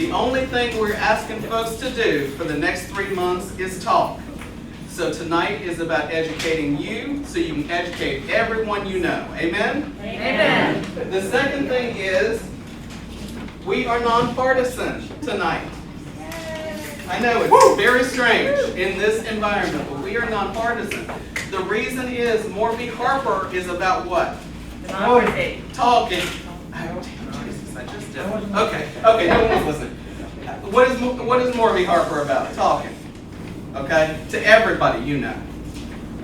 The only thing we're asking folks to do for the next 3 months is talk. So tonight is about educating you so you can educate everyone you know. Amen? Amen. The second thing is we are nonpartisan tonight. I know it's very strange in this environment, but we are nonpartisan. The reason is Morby Harper is about what? Democracy. Talking. Oh, Jesus, I just did. Okay, no one was listening. What is Morby Harper about? Talking. Okay? To everybody you know.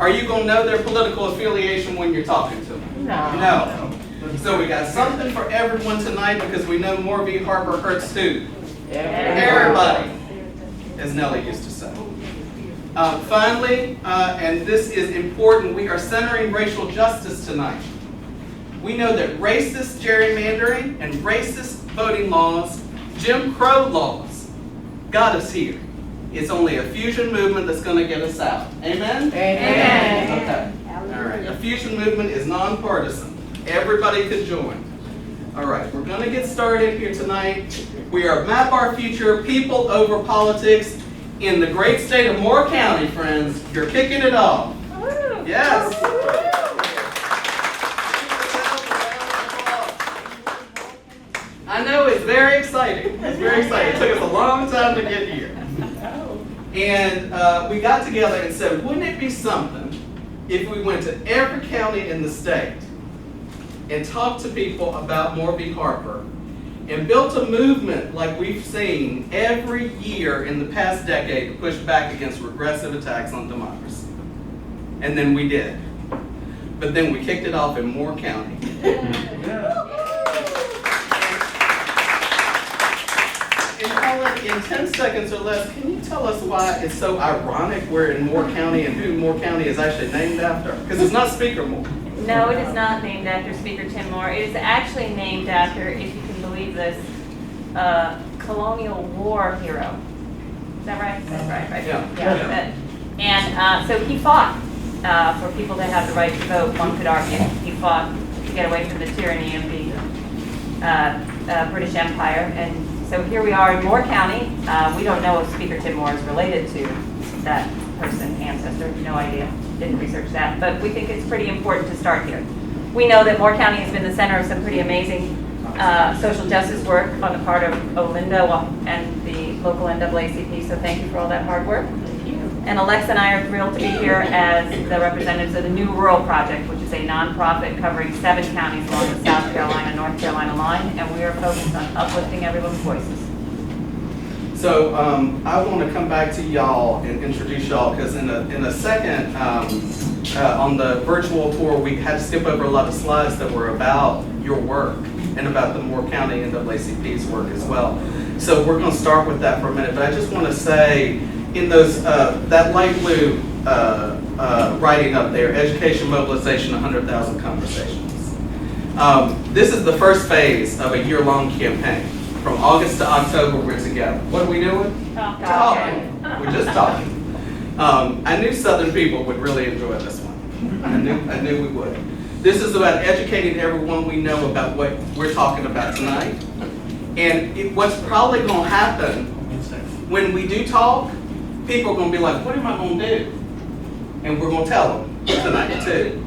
Are you going to know their political affiliation when you're talking to them? No. So we got something for everyone tonight because we know Morby Harper hurts who? Everybody, as Nellie used to say. Finally, and this is important, we are centering racial justice tonight. We know that racist gerrymandering and racist voting laws, Jim Crow laws, got us here. It's only a fusion movement that's going to get us out. Amen? Amen. Okay. All right. A fusion movement is nonpartisan. Everybody can join. All right. We're going to get started here tonight. We are Map Our Future, People Over Politics in the great state of Moore County, friends. You're kicking it off. Yes. I know it's very exciting. It's very exciting. It took us a long time to get here. And we got together and said, wouldn't it be something if we went to every county in the state and talked to people about Morby Harper and built a movement like we've seen every year in the past decade to push back against regressive attacks on democracy. And then we did. But then we kicked it off in Moore County. In 10 seconds or less, can you tell us why it's so ironic we're in Moore County and who Moore County is actually named after? Because it's not Speaker Moore. No, it is not named after Speaker Tim Moore. It is actually named after, if you can believe this, Colonial War hero. Is that right? That's right. Yeah. And so he fought for people to have the right to vote, one could argue. He fought to get away from the tyranny of the British Empire. And so here we are in Moore County. We don't know if Speaker Tim Moore is related to that person, ancestor, no idea, didn't research that, but we think it's pretty important to start here. We know that Moore County has been the center of some pretty amazing social justice work on the part of Olinda and the local NAACP, so thank you for all that hard work. And Alexa and I are thrilled to be here as the representatives of the New Rural Project, which is a nonprofit covering 7 counties along the South Carolina-North Carolina line, and we are focused on uplifting everyone's voices. So I want to come back to y'all and introduce y'all because in a second on the virtual tour we had to skip over a lot of slides that were about your work and about the Moore County NAACP's work as well. So we're going to start with that for a minute, but I just want to say in those that light blue writing up there, education, mobilization, 100,000 conversations. This is the first phase of a year-long campaign. From August to October, we're together. What are we doing? Talking. We're just talking. I knew Southern people would really enjoy this one. I knew we would. This is about educating everyone we know about what we're talking about tonight. And what's probably going to happen when we do talk, people are going to be like, what am I going to do? And we're going to tell them tonight too.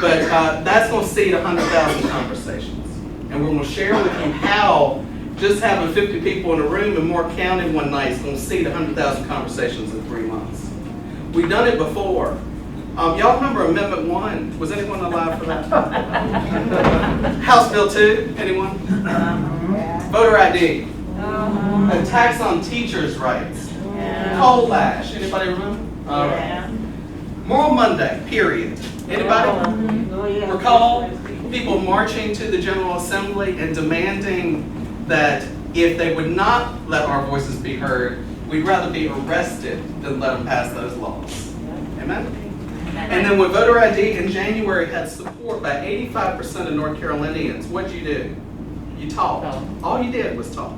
But that's going to seed 100,000 conversations. And we're going to share with you how just having 50 people in a room in Moore County one night is going to seed 100,000 conversations in 3 months. We've done it before. Y'all remember Amendment 1? Was anyone alive for that? House Bill 2? Anyone? Voter ID. Attacks on teachers' rights. Coal ash. Anybody remember? All right. Moral Monday, period. Anybody? Recall people marching to the General Assembly and demanding that if they would not let our voices be heard, we'd rather be arrested than let them pass those laws. Amen? And then when voter ID in January had support by 85% of North Carolinians, what'd you do? You talked. All you did was talk.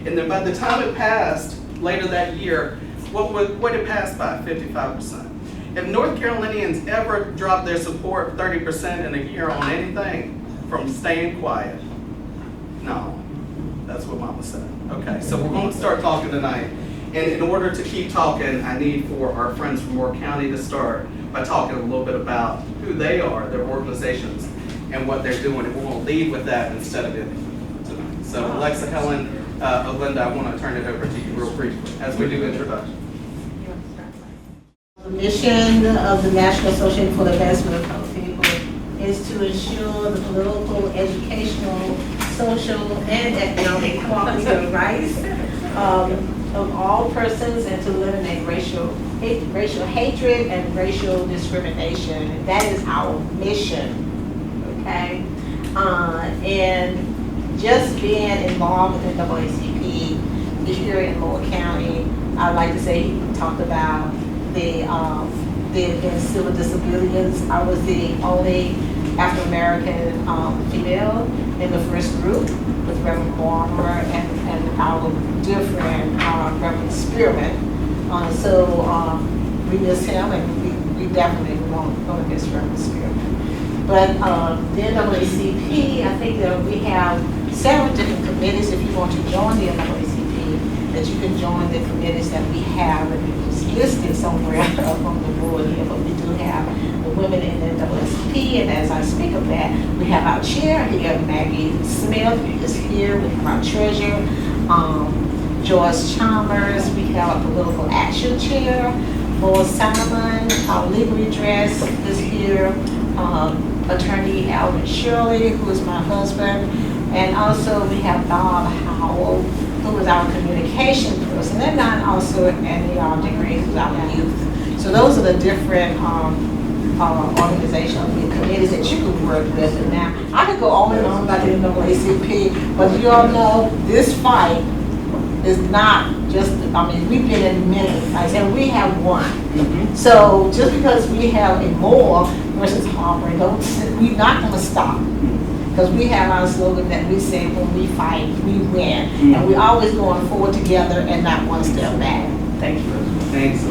And then by the time it passed later that year, what did it pass by? 55%. If North Carolinians ever dropped their support 30% in a year on anything from staying quiet, no. That's what Mama said. Okay, so we're going to start talking tonight. And in order to keep talking, I need for our friends from Moore County to start by talking a little bit about who they are, their organizations, and what they're doing. And we're going to lead with that instead of ending tonight. So Alexa, Helen, Linda, I want to turn it over to you real briefly as we do introduction. The mission of the National Association for the Advancement of Colored People is to ensure the political, educational, social, and economic equality of rights of all persons and to eliminate racial hatred and racial discrimination. And that is our mission, okay? And just being involved with the NAACP here in Moore County, I'd like to say he talked about the civil disobedience. I was the only African-American female in the first group with Reverend Warner and our dear friend, Reverend Spearman. So we miss him, and we definitely won't miss Reverend Spearman. But the NAACP, I think that we have several different committees. If you want to join the NAACP, that you can join the committees that we have, and it's listed somewhere up on the board here, but we do have the women in the NAACP, and as I speak of that, we have our chair here, Maggie Smith is here, we have our treasurer, Joyce Chalmers, we have a political action chair, Laura Simon, our legal redress is here, attorney Alvin Shirley, who is my husband, and also we have Bob Howell, who is our communication person, and then also Andy Degree, who's our youth. So those are the different organizational committees that you can work with. And now, I could go on and on about the NAACP, but you all know this fight is not just, I mean, we've been in many fights, and we have won. So just because we have a Moore versus Harper, we're not going to stop. Because we have our slogan that we say, when we fight, we win. And we're always going forward together and not one step back. Thank you. Thanks.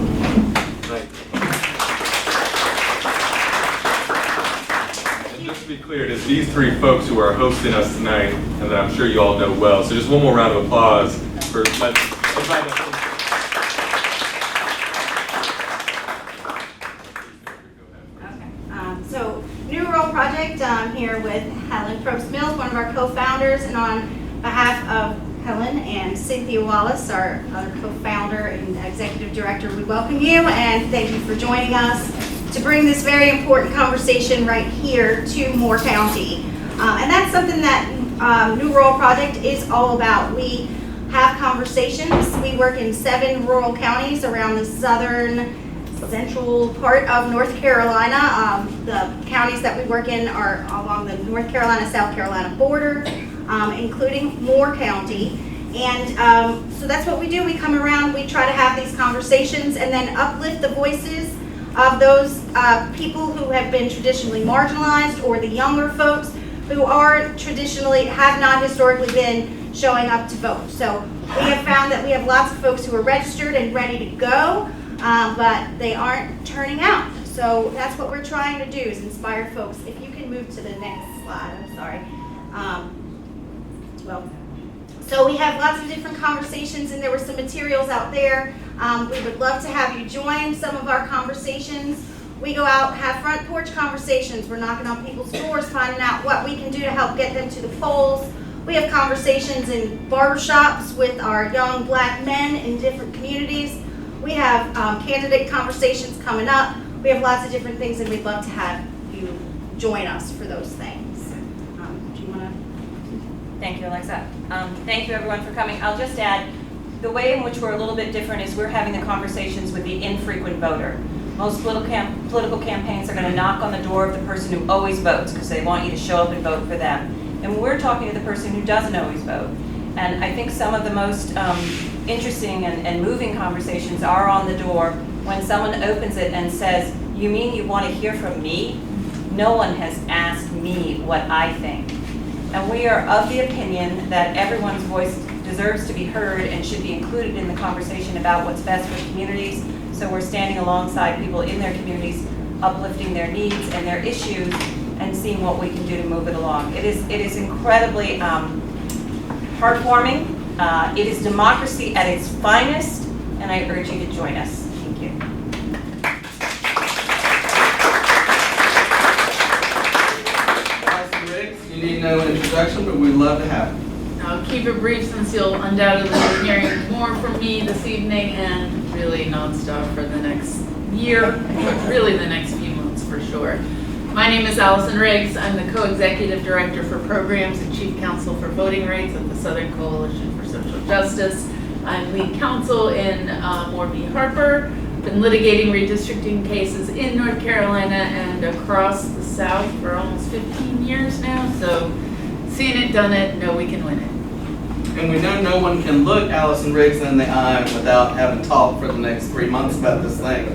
And just to be clear, it is these three folks who are hosting us tonight, and that I'm sure you all know well. So just one more round of applause for So, New Rural Project, I'm here with Helen Probst Mills, one of our co-founders, and on behalf of Helen and Cynthia Wallace, our other co-founder and executive director, we welcome you and thank you for joining us to bring this very important conversation right here to Moore County. And that's something that New Rural Project is all about. We have conversations. We work in 7 rural counties around the central part of North Carolina. The counties that we work in are along the North Carolina-South Carolina border, including Moore County. And so that's what we do. We come around, we try to have these conversations and then uplift the voices of those people who have been traditionally marginalized, or the younger folks who have not historically been showing up to vote. So we have found that we have lots of folks who are registered and ready to go, but they aren't turning out. So that's what we're trying to do, is inspire folks. If you can move to the next slide, I'm sorry. So we have lots of different conversations, and there were some materials out there. We would love to have you join some of our conversations. We go out, have front porch conversations. We're knocking on people's doors, finding out what we can do to help get them to the polls. We have conversations in barbershops with our young black men in different communities. We have candidate conversations coming up. We have lots of different things, and we'd love to have you join us for those things. Do you want to? Thank you, Alexa. Thank you, everyone, for coming. I'll just add, the way in which we're a little bit different is we're having the conversations with the infrequent voter. Most political campaigns are going to knock on the door of the person who always votes because they want you to show up and vote for them. And we're talking to the person who doesn't always vote. And I think some of the most interesting and moving conversations are on the door when someone opens it and says, "You mean you want to hear from me? No one has asked me what I think." And we are of the opinion that everyone's voice deserves to be heard and should be included in the conversation about what's best for communities. So we're standing alongside people in their communities, uplifting their needs and their issues and seeing what we can do to move it along. It is incredibly heartwarming. It is democracy at its finest, and I urge you to join us. Thank you. Allison Riggs, you need no introduction, but we'd love to have you. I'll keep it brief since you'll undoubtedly be hearing more from me this evening and really nonstop for the next year, but really the next few months for sure. My name is Allison Riggs. I'm the co-executive director for programs and chief counsel for voting rights at the Southern Coalition for Social Justice. I'm lead counsel in Moore v. Harper. Been litigating redistricting cases in North Carolina and across the South for almost 15 years now. So seen it, done it, know we can win it. And we know no one can look Allison Riggs in the eye without having talked for the next 3 months about this thing.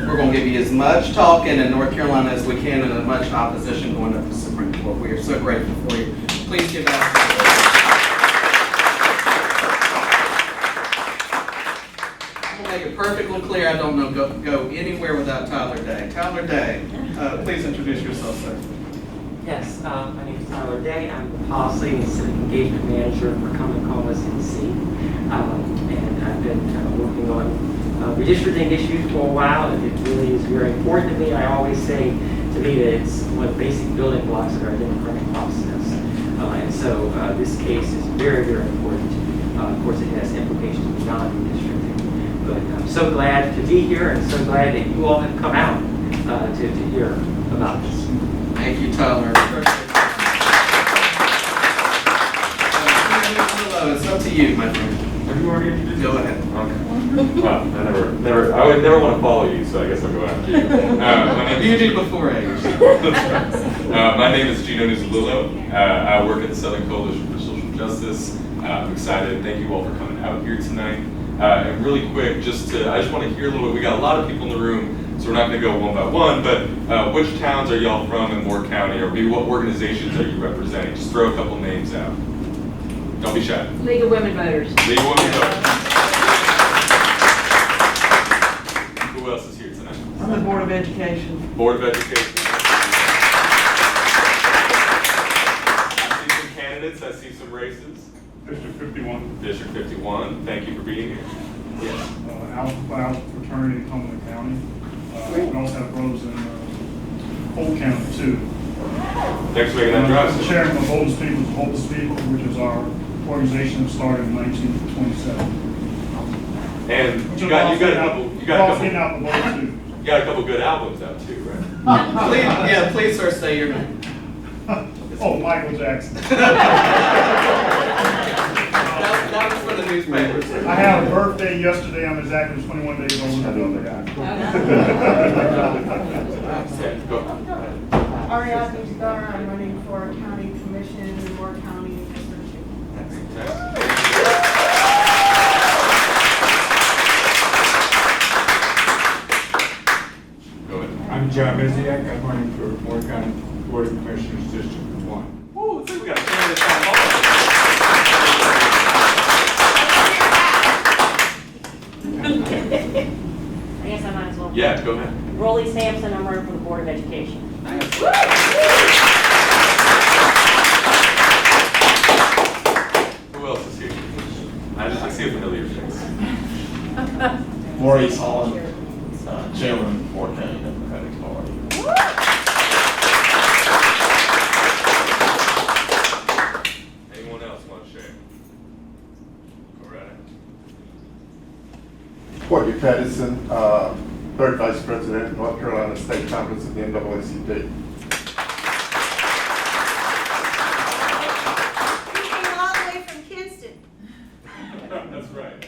We're going to give you as much talking in North Carolina as we can and as much opposition going up to the Supreme Court. We are so grateful for you. Please give Allison. I'm going to make it perfectly clear I don't know go anywhere without Tyler Day. Tyler Day, please introduce yourself, sir. Yes, my name is Tyler Day. I'm the Policy and Civic Engagement Manager for Common Cause NC. And I've been working on redistricting issues for a while. It really is very important to me. I always say to me that it's one of the basic building blocks of our democratic process. And so this case is very, very important. Of course, it has implications beyond redistricting. But I'm so glad to be here and so glad that you all have come out to hear about this. Thank you, Tyler. It's up to you, my friend. Have you already introduced Go yourself? ahead. Okay. Well, I would never want to follow you, so I guess I'll go after you. My name You is, did before age. my name is Gino Nuzzolillo. I work at the Southern Coalition for Social Justice. I'm excited. Thank you all for coming out here tonight. And really quick, I just want to hear a little bit. We got a lot of people in the room, so we're not going to go one by one, but which towns are y'all from in Moore County, or maybe what organizations are you representing? Just throw a couple names out. Don't be shy. League of Women Voters. League of Women Voters. Who else is here tonight? I'm the Board of Education. Board of Education. I see some candidates, I see some races. District 51, District 51, thank you for being here. Yes. Alpha Phi fraternity in Cumberland County. We also have brothers in Polk County too. Thanks for making that drive. I'm the chairman of Oldest People, Oldest People, which is our organization that started in 1927. And you got a couple good albums out too, right? Please, sir, say your name. Oh, Michael Jackson. That was for the newspapers. I had a birthday yesterday. I'm exactly 21 days older than the other Go. Ariadne Star, I'm running for County Commission in Moore County. Go ahead. I'm John Misiak. I'm running for Moore County Board of Commissioners, District 1. Ooh, let's see, we got a candidate town hall. I guess I might as well. Yeah, go ahead. Rolly Sampson, I'm running for the Board of Education. Who else is here? I see a familiar face. Maurice Holland, Chairman, Moore County Democratic Party. Anyone else want to share? Go right ahead. Courtney Patterson, Third Vice President, North Carolina State Conference of the NAACP. You came all the way from Kinston. That's right.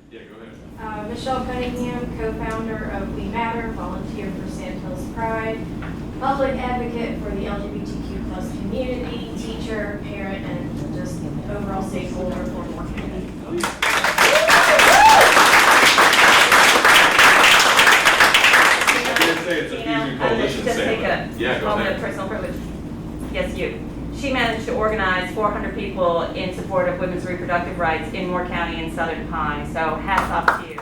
Yeah, go ahead. Michelle Cunningham, co-founder of We Matter, volunteer for Sandhills Pride, public advocate for the LGBTQ+ community, teacher, parent, and just overall stakeholder for Moore County. It's a Fusion Coalition Just take sailor. a Yeah, go moment of ahead. personal privilege. Yes, you. She managed to organize 400 people in support of women's reproductive rights in Moore County and Southern Pine. So hats off to you.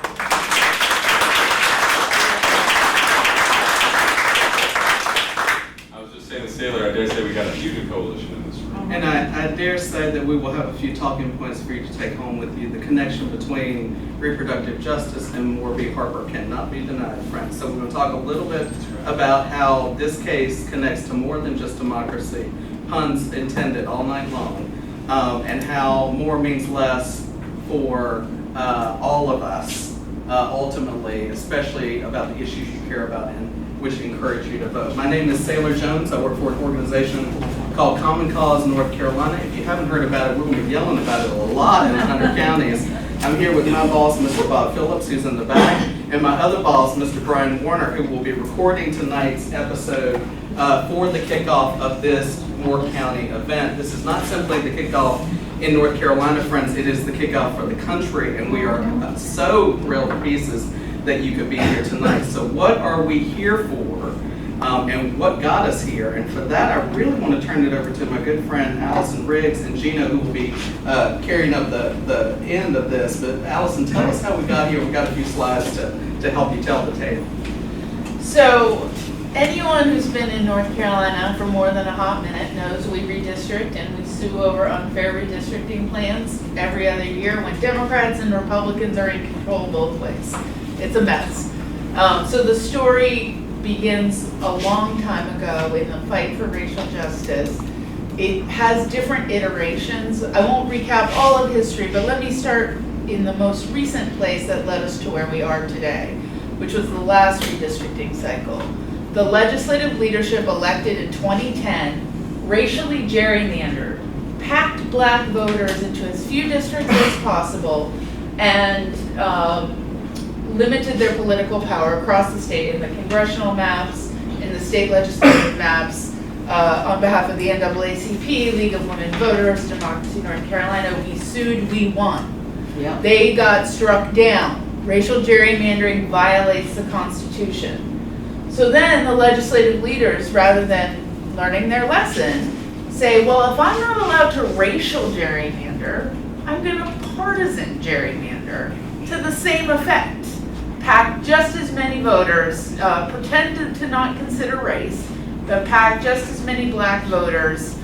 I was just saying the sailor, I dare say we got a Fusion Coalition in this room. And I dare say that we will have a few talking points for you to take home with you. The connection between reproductive justice and Moore v. Harper cannot be denied, friends. So we're going to talk a little bit about how this case connects to more than just democracy, puns intended all night long, and how more means less for all of us, ultimately, especially about the issues you care about and which encourage you to vote. My name is Sailor Jones. I work for an organization called Common Cause North Carolina. If you haven't heard about it, we're going to be yelling about it a lot in 100 counties. I'm here with my boss, Mr. Bob Phillips, who's in the back, and my other boss, Mr. Brian Warner, who will be recording tonight's episode for the kickoff of this Moore County event. This is not simply the kickoff in North Carolina, friends. It is the kickoff for the country, and we are so thrilled to pieces that you could be here tonight. So what are we here for, and what got us here? And for that, I really want to turn it over to my good friend Allison Riggs and Gina, who will be carrying up the end of this. But Allison, tell us how we got here. We've got a few slides to help you tell the tale. So, anyone who's been in North Carolina for more than a hot minute knows we redistrict and we sue over unfair redistricting plans every other year when Democrats and Republicans are in control both ways. It's a mess. So the story begins a long time ago in the fight for racial justice. It has different iterations. I won't recap all of history, but let me start in the most recent place that led us to where we are today, which was the last redistricting cycle. The legislative leadership elected in 2010 racially gerrymandered, packed black voters into as few districts as possible, and limited their political power across the state in the congressional maps, in the state legislative maps, on behalf of the NAACP, League of Women Voters, Democracy North Carolina. We sued, we won. Yeah. They got struck down. Racial gerrymandering violates the Constitution. So then the legislative leaders, rather than learning their lesson, say, well, if I'm not allowed to racial gerrymander, I'm going to partisan gerrymander to the same effect. Pack just as many voters, pretend to not consider race, but pack just as many black voters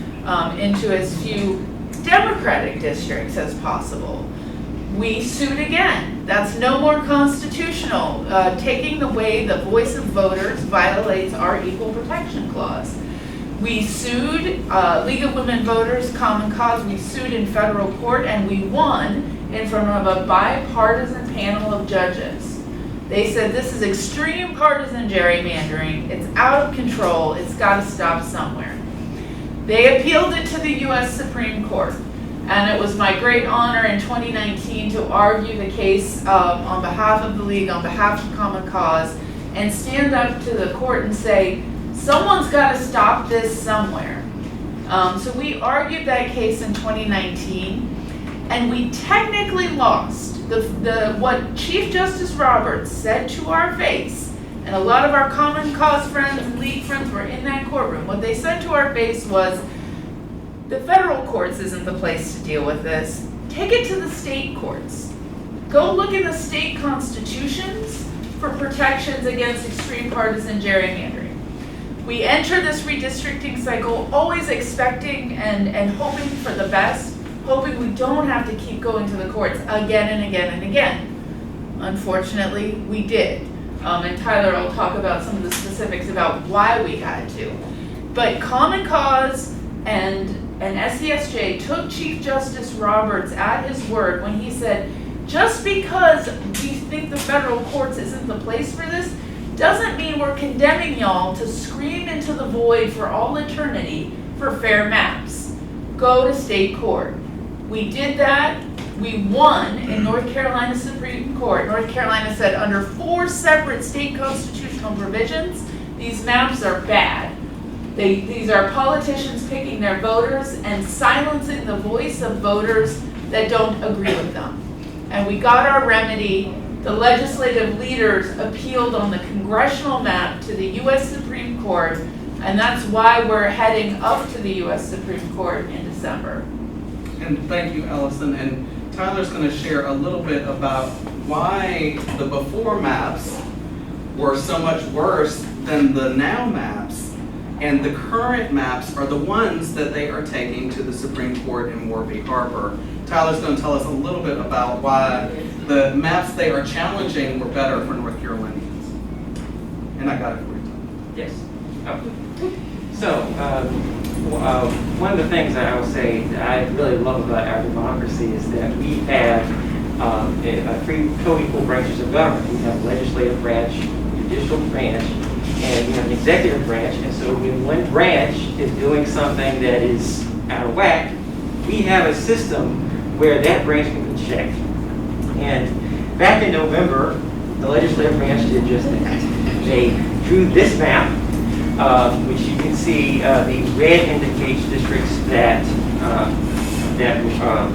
into as few Democratic districts as possible. We sued again. That's no more constitutional. Taking away the voice of voters violates our Equal Protection Clause. We sued League of Women Voters, Common Cause. We sued in federal court and we won in front of a bipartisan panel of judges. They said this is extreme partisan gerrymandering. It's out of control. It's got to stop somewhere. They appealed it to the U.S. Supreme Court. And it was my great honor in 2019 to argue the case on behalf of the League, on behalf of Common Cause, and stand up to the court and say, someone's got to stop this somewhere. So we argued that case in 2019, and we technically lost. What Chief Justice Roberts said to our face, and a lot of our Common Cause friends and League friends were in that courtroom, what they said to our face was, the federal courts isn't the place to deal with this. Take it to the state courts. Go look in the state constitutions for protections against extreme partisan gerrymandering. We enter this redistricting cycle always expecting and hoping for the best, hoping we don't have to keep going to the courts again and again and again. Unfortunately, we did. And Tyler will talk about some of the specifics about why we had to. But Common Cause and SCSJ took Chief Justice Roberts at his word when he said, just because we think the federal courts isn't the place for this, doesn't mean we're condemning y'all to scream into the void for all eternity for fair maps. Go to state court. We did that. We won in North Carolina Supreme Court. North Carolina said under 4 separate state constitutional provisions, these maps are bad. These are politicians picking their voters and silencing the voice of voters that don't agree with them. And we got our remedy. The legislative leaders appealed on the congressional map to the U.S. Supreme Court, and that's why we're heading up to the U.S. Supreme Court in December. And thank you, Allison. And Tyler's going to share a little bit about why the before maps were so much worse than the now maps. And the current maps are the ones that they are taking to the Supreme Court in Warby Harbor. Tyler's going to tell us a little bit about why the maps they are challenging were better for North Carolinians. And I got it for you, Tyler. Yes. So, one of the things that I will say that I really love about our democracy is that we have three co-equal branches of government. We have legislative branch, judicial branch, and we have an executive branch. And so when one branch is doing something that is out of whack, we have a system where that branch can be checked. And back in November, the legislative branch did just that. They drew this map, which you can see the red indicates districts that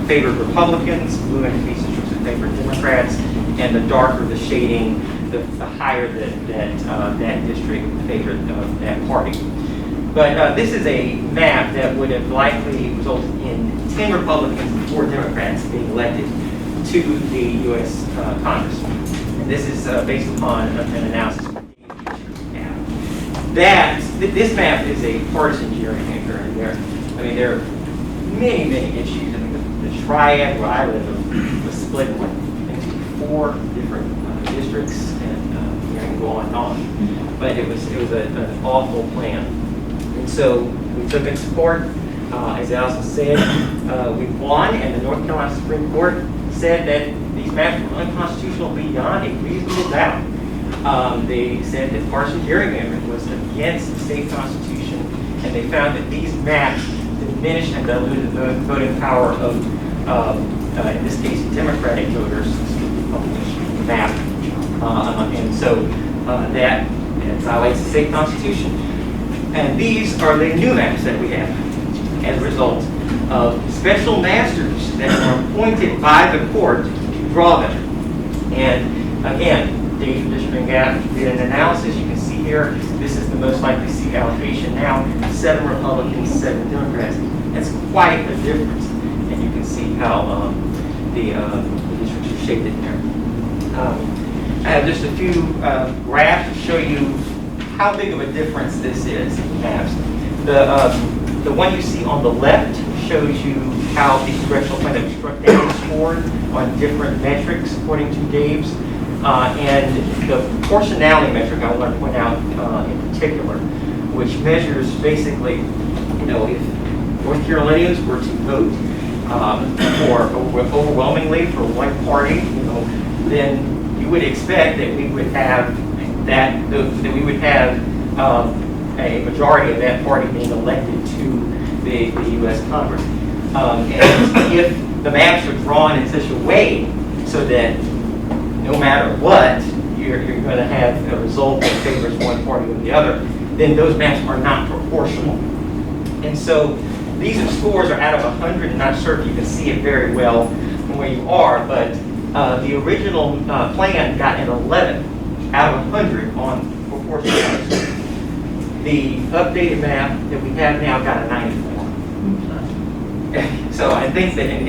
favored Republicans, blue indicates districts that favored Democrats, and the darker the shading, the higher that district favored that party. But this is a map that would have likely resulted in 10 Republicans and 4 Democrats being elected to the U.S. Congress. And this is based upon an analysis. This map is a partisan gerrymander, and there are many issues. I mean, the triad where I live was split into 4 different districts, and I can go on and on. But it was an awful plan, and so we took it to court. As Allison said, we won, and the North Carolina Supreme Court said that these maps were unconstitutional beyond a reasonable doubt. They said that partisan gerrymandering was against the state constitution, and they found that these maps diminished and diluted the voting power of, in this case, Democratic voters, the map. And so that violates the state constitution. And these are the new maps that we have as a result of special masters that were appointed by the court to draw them. And again, Dave from District Gap did an analysis. You can see here, this is the most likely seat allocation now, 7 Republicans, 7 Democrats. That's quite a difference. And you can see how the districts are shaped in there. I have just a few graphs to show you how big of a difference this is in maps. The one you see on the left shows you how the congressional plan that was struck down scored on different metrics according to Dave's. And the proportionality metric I want to point out in particular, which measures basically, if North Carolinians were to vote overwhelmingly for one party, then you would expect that we would have a majority of that party being elected to the U.S. Congress. And if the maps are drawn in such a way so that no matter what, you're going to have a result that favors one party or the other, then those maps are not proportional. And so these scores are out of 100. I'm not sure if you can see it very well from where you are, but the original plan got an 11 out of 100 on proportionality. The updated map that we have now got a 94. So I think that in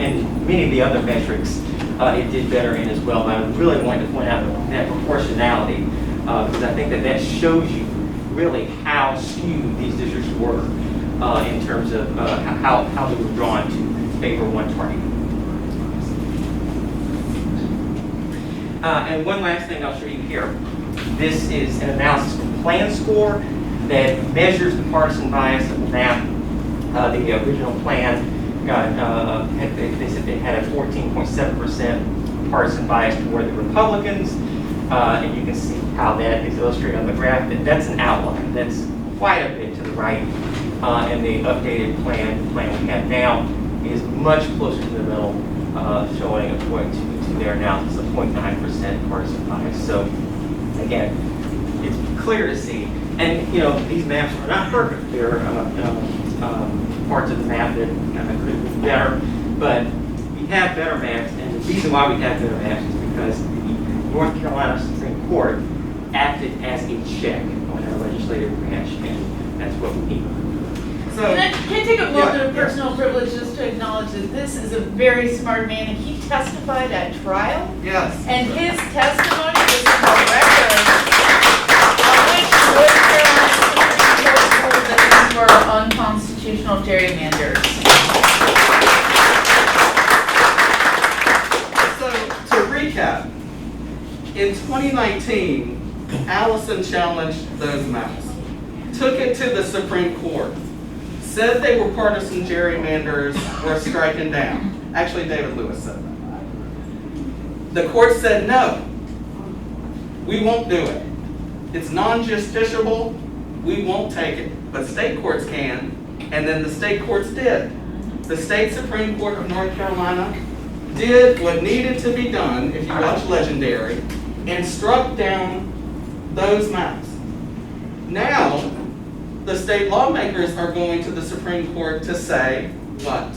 many of the other metrics, it did better in as well. But I really wanted to point out that proportionality because I think that shows you really how skewed these districts were in terms of how they were drawn to favor one party. And one last thing I'll show you here. This is an analysis of plan score that measures the partisan bias of the map. The original plan they said they had a 14.7% partisan bias toward the Republicans, and you can see how that is illustrated on the graph. That's an outline. That's quite a bit to the right, and the updated plan we have now is much closer to the middle, showing according to their analysis a 0.9% partisan bias. So again, it's clear to see. And these maps are not perfect. There are parts of the map that could have been better, but we have better maps. And the reason why we have better maps is because the North Carolina Supreme Court acted as a check on our legislative branch, and that's what we need. Can I take a moment of personal privilege just to acknowledge that this is a very smart man, and he testified at trial. Yes. And his testimony is on the record, on which North Carolina Supreme Court ruled that for unconstitutional gerrymanders. So, to recap, in 2019, Allison challenged those maps, took it to the Supreme Court, said they were partisan gerrymanders, were stricken down. Actually, David Lewis said that. The court said, no, we won't do it. It's non-justiciable, we won't take it. But state courts can, and then the state courts did. The state Supreme Court of North Carolina did what needed to be done, if you watch Legendary, and struck down those maps. Now, the state lawmakers are going to the Supreme Court to say, what?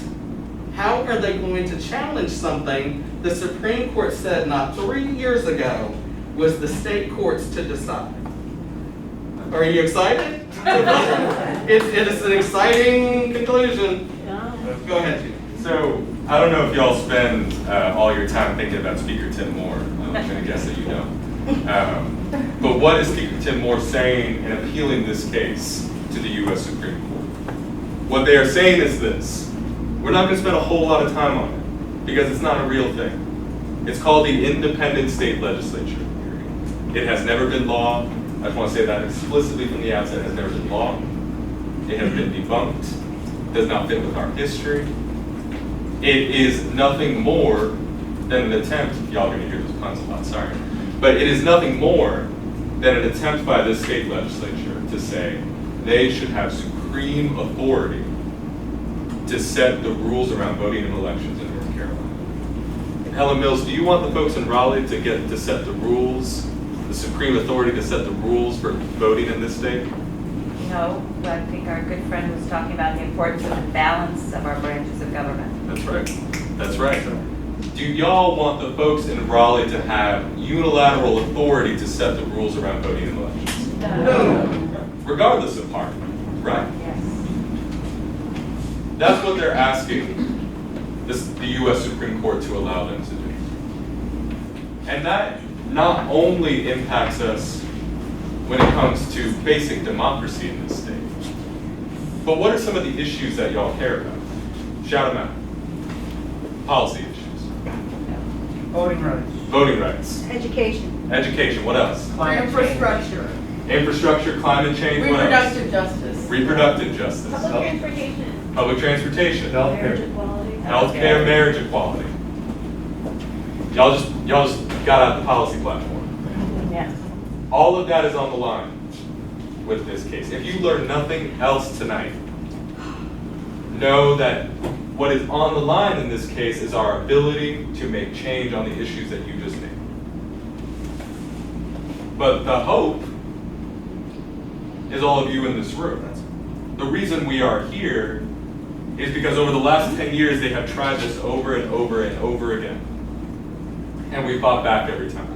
How are they going to challenge something the Supreme Court said not 3 years ago was the state courts to decide? Are you excited? It is an exciting conclusion. Go ahead, Gene. So, I don't know if y'all spend all your time thinking about Speaker Tim Moore. I'm going to guess that you don't. But what is Speaker Tim Moore saying in appealing this case to the U.S. Supreme Court? What they are saying is this. We're not going to spend a whole lot of time on it because it's not a real thing. It's called the Independent State Legislature. It has never been law. I just want to say that explicitly from the outset. It has never been law. It has been debunked. Does not fit with our history. It is nothing more than an attempt. Y'all are going to hear those puns a lot, sorry. But it is nothing more than an attempt by this state legislature to say they should have supreme authority to set the rules around voting in elections in North Carolina. Helen Mills, do you want the folks in Raleigh to get to set the rules, the supreme authority to set the rules for voting in this state? No, I think our good friend was talking about the importance of the balance of our branches of government. That's right. That's right. Do y'all want the folks in Raleigh to have unilateral authority to set the rules around voting in elections? No. Regardless of party, right? Yes. That's what they're asking the U.S. Supreme Court to allow them to do. And that not only impacts us when it comes to basic democracy in this state, but what are some of the issues that y'all care about? Shout them out. Policy issues. Voting rights. Voting rights. Education. Education, what else? Infrastructure. Infrastructure, climate change, what else? Reproductive justice. Reproductive justice. Public transportation. Public transportation. Marriage equality. Healthcare, marriage equality. Y'all just got out the policy platform. Yes. All of that is on the line with this case. If you learn nothing else tonight, know that what is on the line in this case is our ability to make change on the issues that you just named. But the hope is all of you in this room. The reason we are here is because over the last 10 years, they have tried this over and over and over again. And we fought back every time.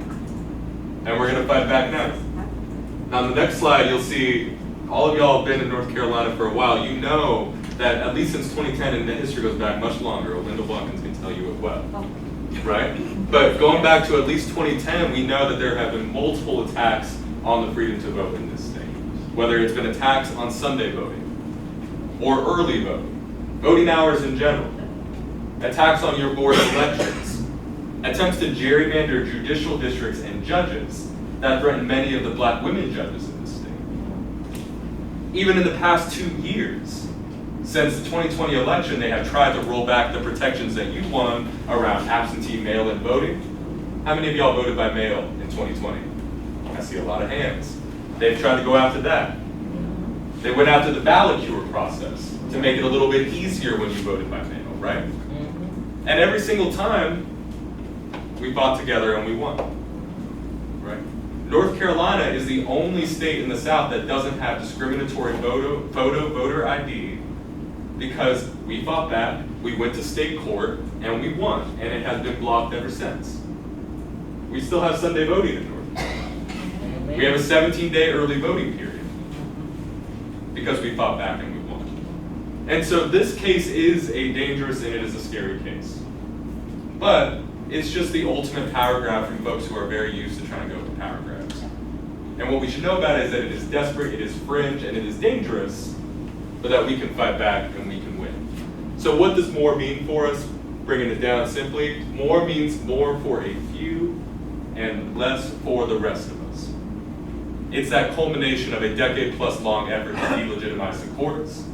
And we're gonna fight back now. Now, on the next slide, you'll see all of y'all have been in North Carolina for a while. You know that at least since 2010, and the history goes back much longer, Linda Watkins can tell you it well, right? But going back to at least 2010, we know that there have been multiple attacks on the freedom to vote in this state. Whether it's been attacks on Sunday voting, or early voting, voting hours in general, attacks on your board of elections, attempts to gerrymander judicial districts and judges that threaten many of the black women judges in this state. Even in the past 2 years, since the 2020 election, they have tried to roll back the protections that you won around absentee mail-in voting. How many of y'all voted by mail in 2020? I see a lot of hands. They've tried to go after that. They went after the ballot cure process to make it a little bit easier when you voted by mail, right? And every single time, we fought together and we won, right? North Carolina is the only state in the South that doesn't have discriminatory voter ID because we fought back, we went to state court, and we won, and it has been blocked ever since. We still have Sunday voting in North Carolina. We have a 17-day early voting period because we fought back and we won. And so this case is a dangerous and it is a scary case. But it's just the ultimate power grab from folks who are very used to trying to go for power grabs. And what we should know about it is that it is desperate, it is fringe, and it is dangerous, but that we can fight back and we can win. So what does more mean for us? Bringing it down simply, more means more for a few and less for the rest of us. It's that culmination of a decade-plus long effort to delegitimize the courts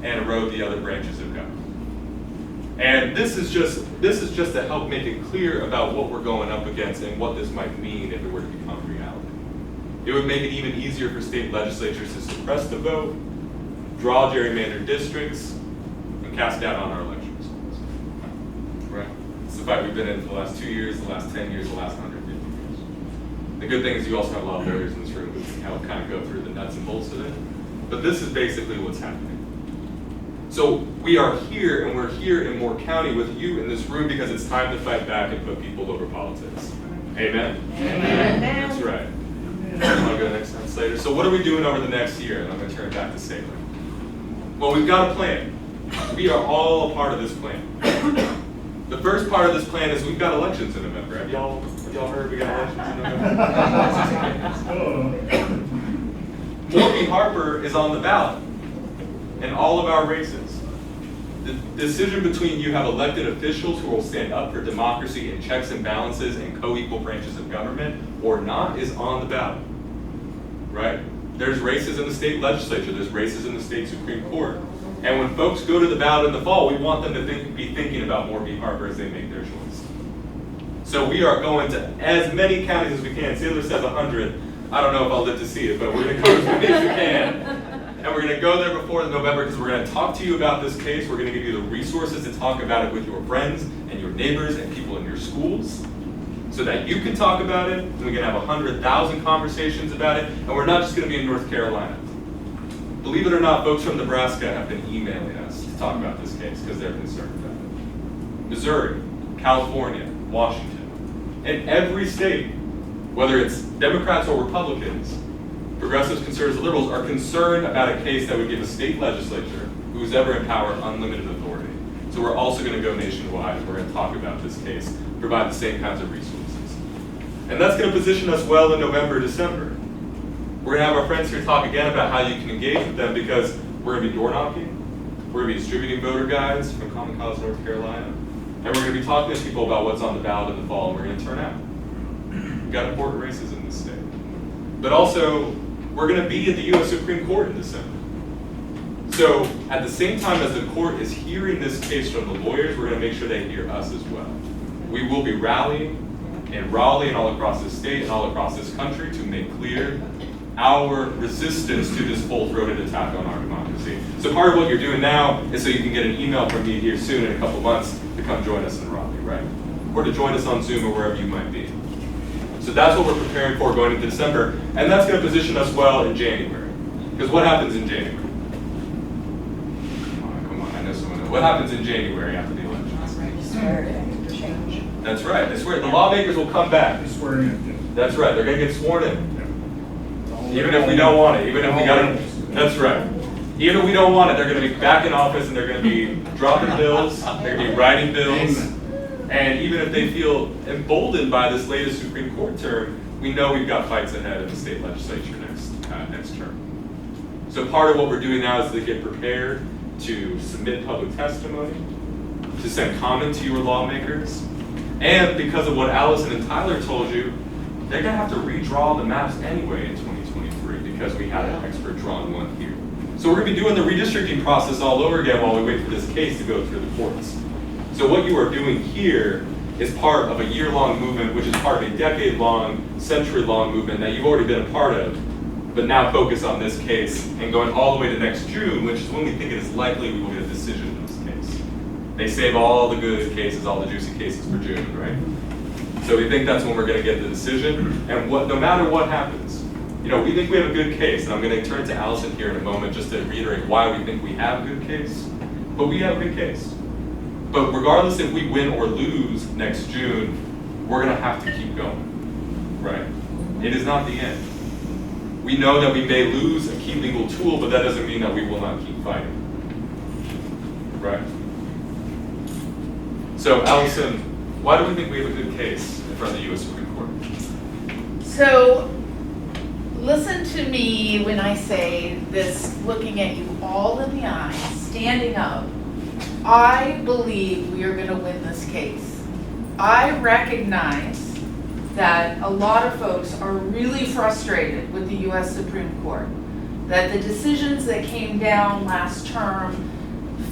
and erode the other branches of government. And this is just to help make it clear about what we're going up against and what this might mean if it were to become reality. It would make it even easier for state legislatures to suppress the vote, draw gerrymandered districts, and cast doubt on our election results. Right? It's the fight we've been in for the last 2 years, the last 10 years, the last 150 years. The good thing is you also have a lot of lawyers in this room who can help kind of go through the nuts and bolts of it. But this is basically what's happening. So we are here, and we're here in Moore County with you in this room because it's time to fight back and put people over politics. Amen? Amen. That's right. I'll go to the next slide later. So what are we doing over the next year? And I'm going to turn it back to Sailor. Well, we've got a plan. We are all a part of this plan. The first part of this plan is we've got elections in November. Have y'all heard we got elections in November? Moore v. Harper is on the ballot in all of our races. The decision between you have elected officials who will stand up for democracy and checks and balances and co-equal branches of government or not is on the ballot, right? There's races in the state legislature, there's races in the state Supreme Court. And when folks go to the ballot in the fall, we want them to be thinking about Moore v. Harper as they make their choice. So we are going to as many counties as we can. Sailor says 100. I don't know if I'll live to see it, but we're going to go as many as we can. And we're going to go there before November because we're going to talk to you about this case. We're going to give you the resources to talk about it with your friends and your neighbors and people in your schools so that you can talk about it. And we can have 100,000 conversations about it. And we're not just going to be in North Carolina. Believe it or not, folks from Nebraska have been emailing us to talk about this case because they're concerned about it. Missouri, California, Washington, and every state, whether it's Democrats or Republicans, progressives, conservatives, liberals, are concerned about a case that would give a state legislature, who's ever in power, unlimited authority. So we're also going to go nationwide. We're going to talk about this case, provide the same kinds of resources. And that's going to position us well in November, December. We're going to have our friends here talk again about how you can engage with them because we're going to be door knocking, we're going to be distributing voter guides from Common College, North Carolina, and we're going to be talking to people about what's on the ballot in the fall, and we're going to turn out. We've got important races in this state. But also, we're going to be at the U.S. Supreme Court in December. So at the same time as the court is hearing this case from the lawyers, we're going to make sure they hear us as well. We will be rallying in Raleigh and all across this state and all across this country to make clear our resistance to this full-throated attack on our democracy. So part of what you're doing now is so you can get an email from me here soon in a couple months to come join us in Raleigh, right? Or to join us on Zoom or wherever you might be. So that's what we're preparing for going into December, and that's going to position us well in January. Because what happens in January? Come on, I know someone knows. What happens in January after the elections? That's right. They swear. The lawmakers will come back. They swear in. That's right. They're going to get sworn in. Even if we don't want it. Even if we got it. That's right. Even if we don't want it, they're going to be back in office and they're going to be dropping bills. They're going to be writing bills. And even if they feel emboldened by this latest Supreme Court term, we know we've got fights ahead in the state legislature next term. So part of what we're doing now is to get prepared to submit public testimony, to send comment to your lawmakers, and because of what Allison and Tyler told you, they're going to have to redraw the maps anyway in 2023 because we had an expert drawn one here. So we're going to be doing the redistricting process all over again while we wait for this case to go through the courts. So what you are doing here is part of a year-long movement, which is part of a decade-long, century-long movement that you've already been a part of, but now focus on this case and going all the way to next June, which is when we think it is likely we will get a decision in this case. They save all the good cases, all the juicy cases for June, right? So we think that's when we're going to get the decision. And no matter what happens, we think we have a good case, and I'm going to turn to Allison here in a moment just to reiterate why we think we have a good case, but we have a good case. But regardless if we win or lose next June, we're going to have to keep going, right? It is not the end. We know that we may lose a key legal tool, but that doesn't mean that we will not keep fighting, right? So, Allison, why do we think we have a good case in front of the U.S. Supreme Court? So, listen to me when I say this, looking at you all in the eyes, standing up. I believe we are going to win this case. I recognize that a lot of folks are really frustrated with the U.S. Supreme Court, that the decisions that came down last term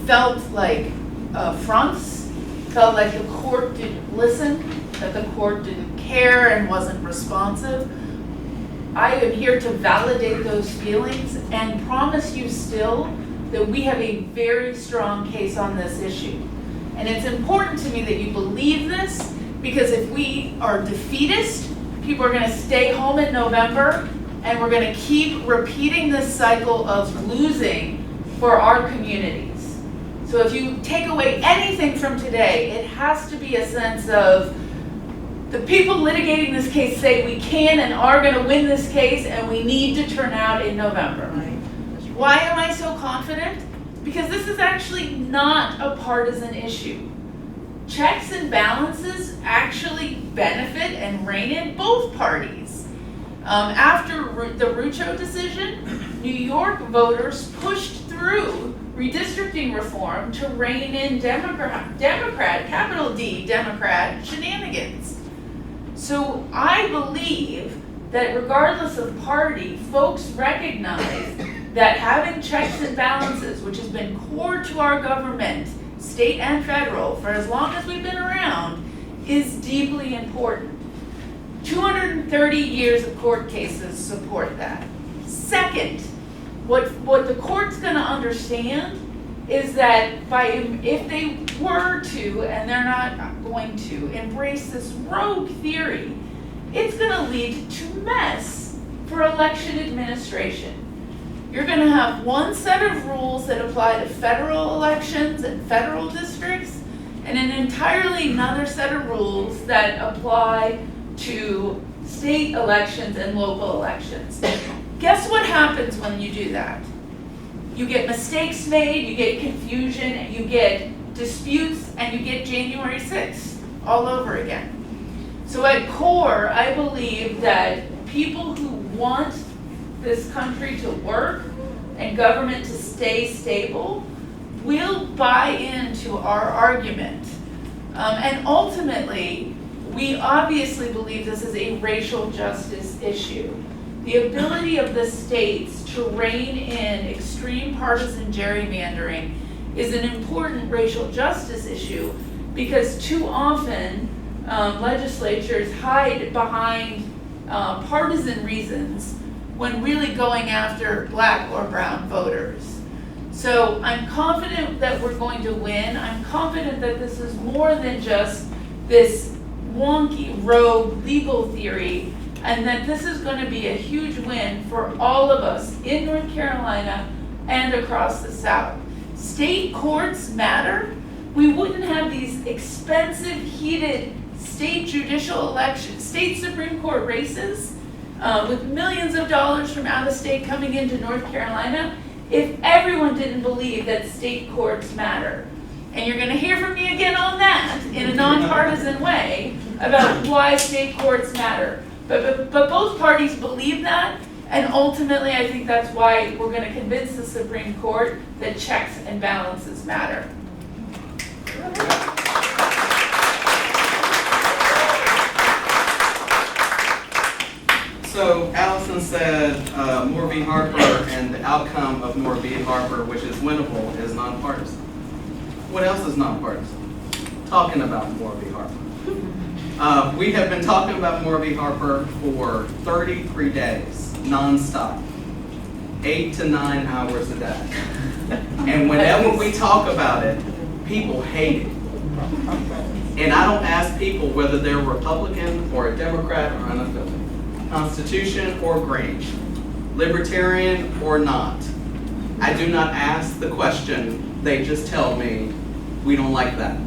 felt like affronts, felt like the court didn't listen, that the court didn't care and wasn't responsive. I am here to validate those feelings and promise you still that we have a very strong case on this issue. And it's important to me that you believe this, because if we are defeatist, people are going to stay home in November, and we're going to keep repeating this cycle of losing for our communities. So if you take away anything from today, it has to be a sense of the people litigating this case say we can and are going to win this case, and we need to turn out in November. Why am I so confident? Because this is actually not a partisan issue. Checks and balances actually benefit and rein in both parties. After the Rucho decision, New York voters pushed through redistricting reform to rein in Democrat, capital D, Democrat shenanigans. So I believe that regardless of party, folks recognize that having checks and balances, which has been core to our government, state and federal, for as long as we've been around, is deeply important. 230 years of court cases support that. Second, what the court's going to understand is that if they were to, and they're not going to, embrace this rogue theory, it's going to lead to mess for election administration. You're going to have one set of rules that apply to federal elections and federal districts, and an entirely another set of rules that apply to state elections and local elections. Guess what happens when you do that? You get mistakes made, you get confusion, you get disputes, and you get January 6th all over again. So at core, I believe that people who want this country to work and government to stay stable will buy into our argument. And ultimately, we obviously believe this is a racial justice issue. The ability of the states to rein in extreme partisan gerrymandering is an important racial justice issue, because too often legislatures hide behind partisan reasons when really going after black or brown voters. So I'm confident that we're going to win. I'm confident that this is more than just this wonky, rogue legal theory, and that this is going to be a huge win for all of us in North Carolina and across the South. State courts matter. We wouldn't have these expensive, heated state judicial elections, state Supreme Court races, with millions of dollars from out of state coming into North Carolina, if everyone didn't believe that state courts matter. And you're going to hear from me again on that in a nonpartisan way about why state courts matter. But both parties believe that, and ultimately I think that's why we're going to convince the Supreme Court that checks and balances matter. So Allison said Moore v. Harper and the outcome of Moore v. Harper, which is winnable, is nonpartisan. What else is nonpartisan? Talking about Moore v. Harper. We have been talking about Moore v. Harper for 33 days, nonstop, 8 to 9 hours a day. And whenever we talk about it, people hate it. And I don't ask people whether they're Republican or a Democrat or unaffiliated, Constitution or Green, Libertarian or not. I do not ask the question, they just tell me we don't like that.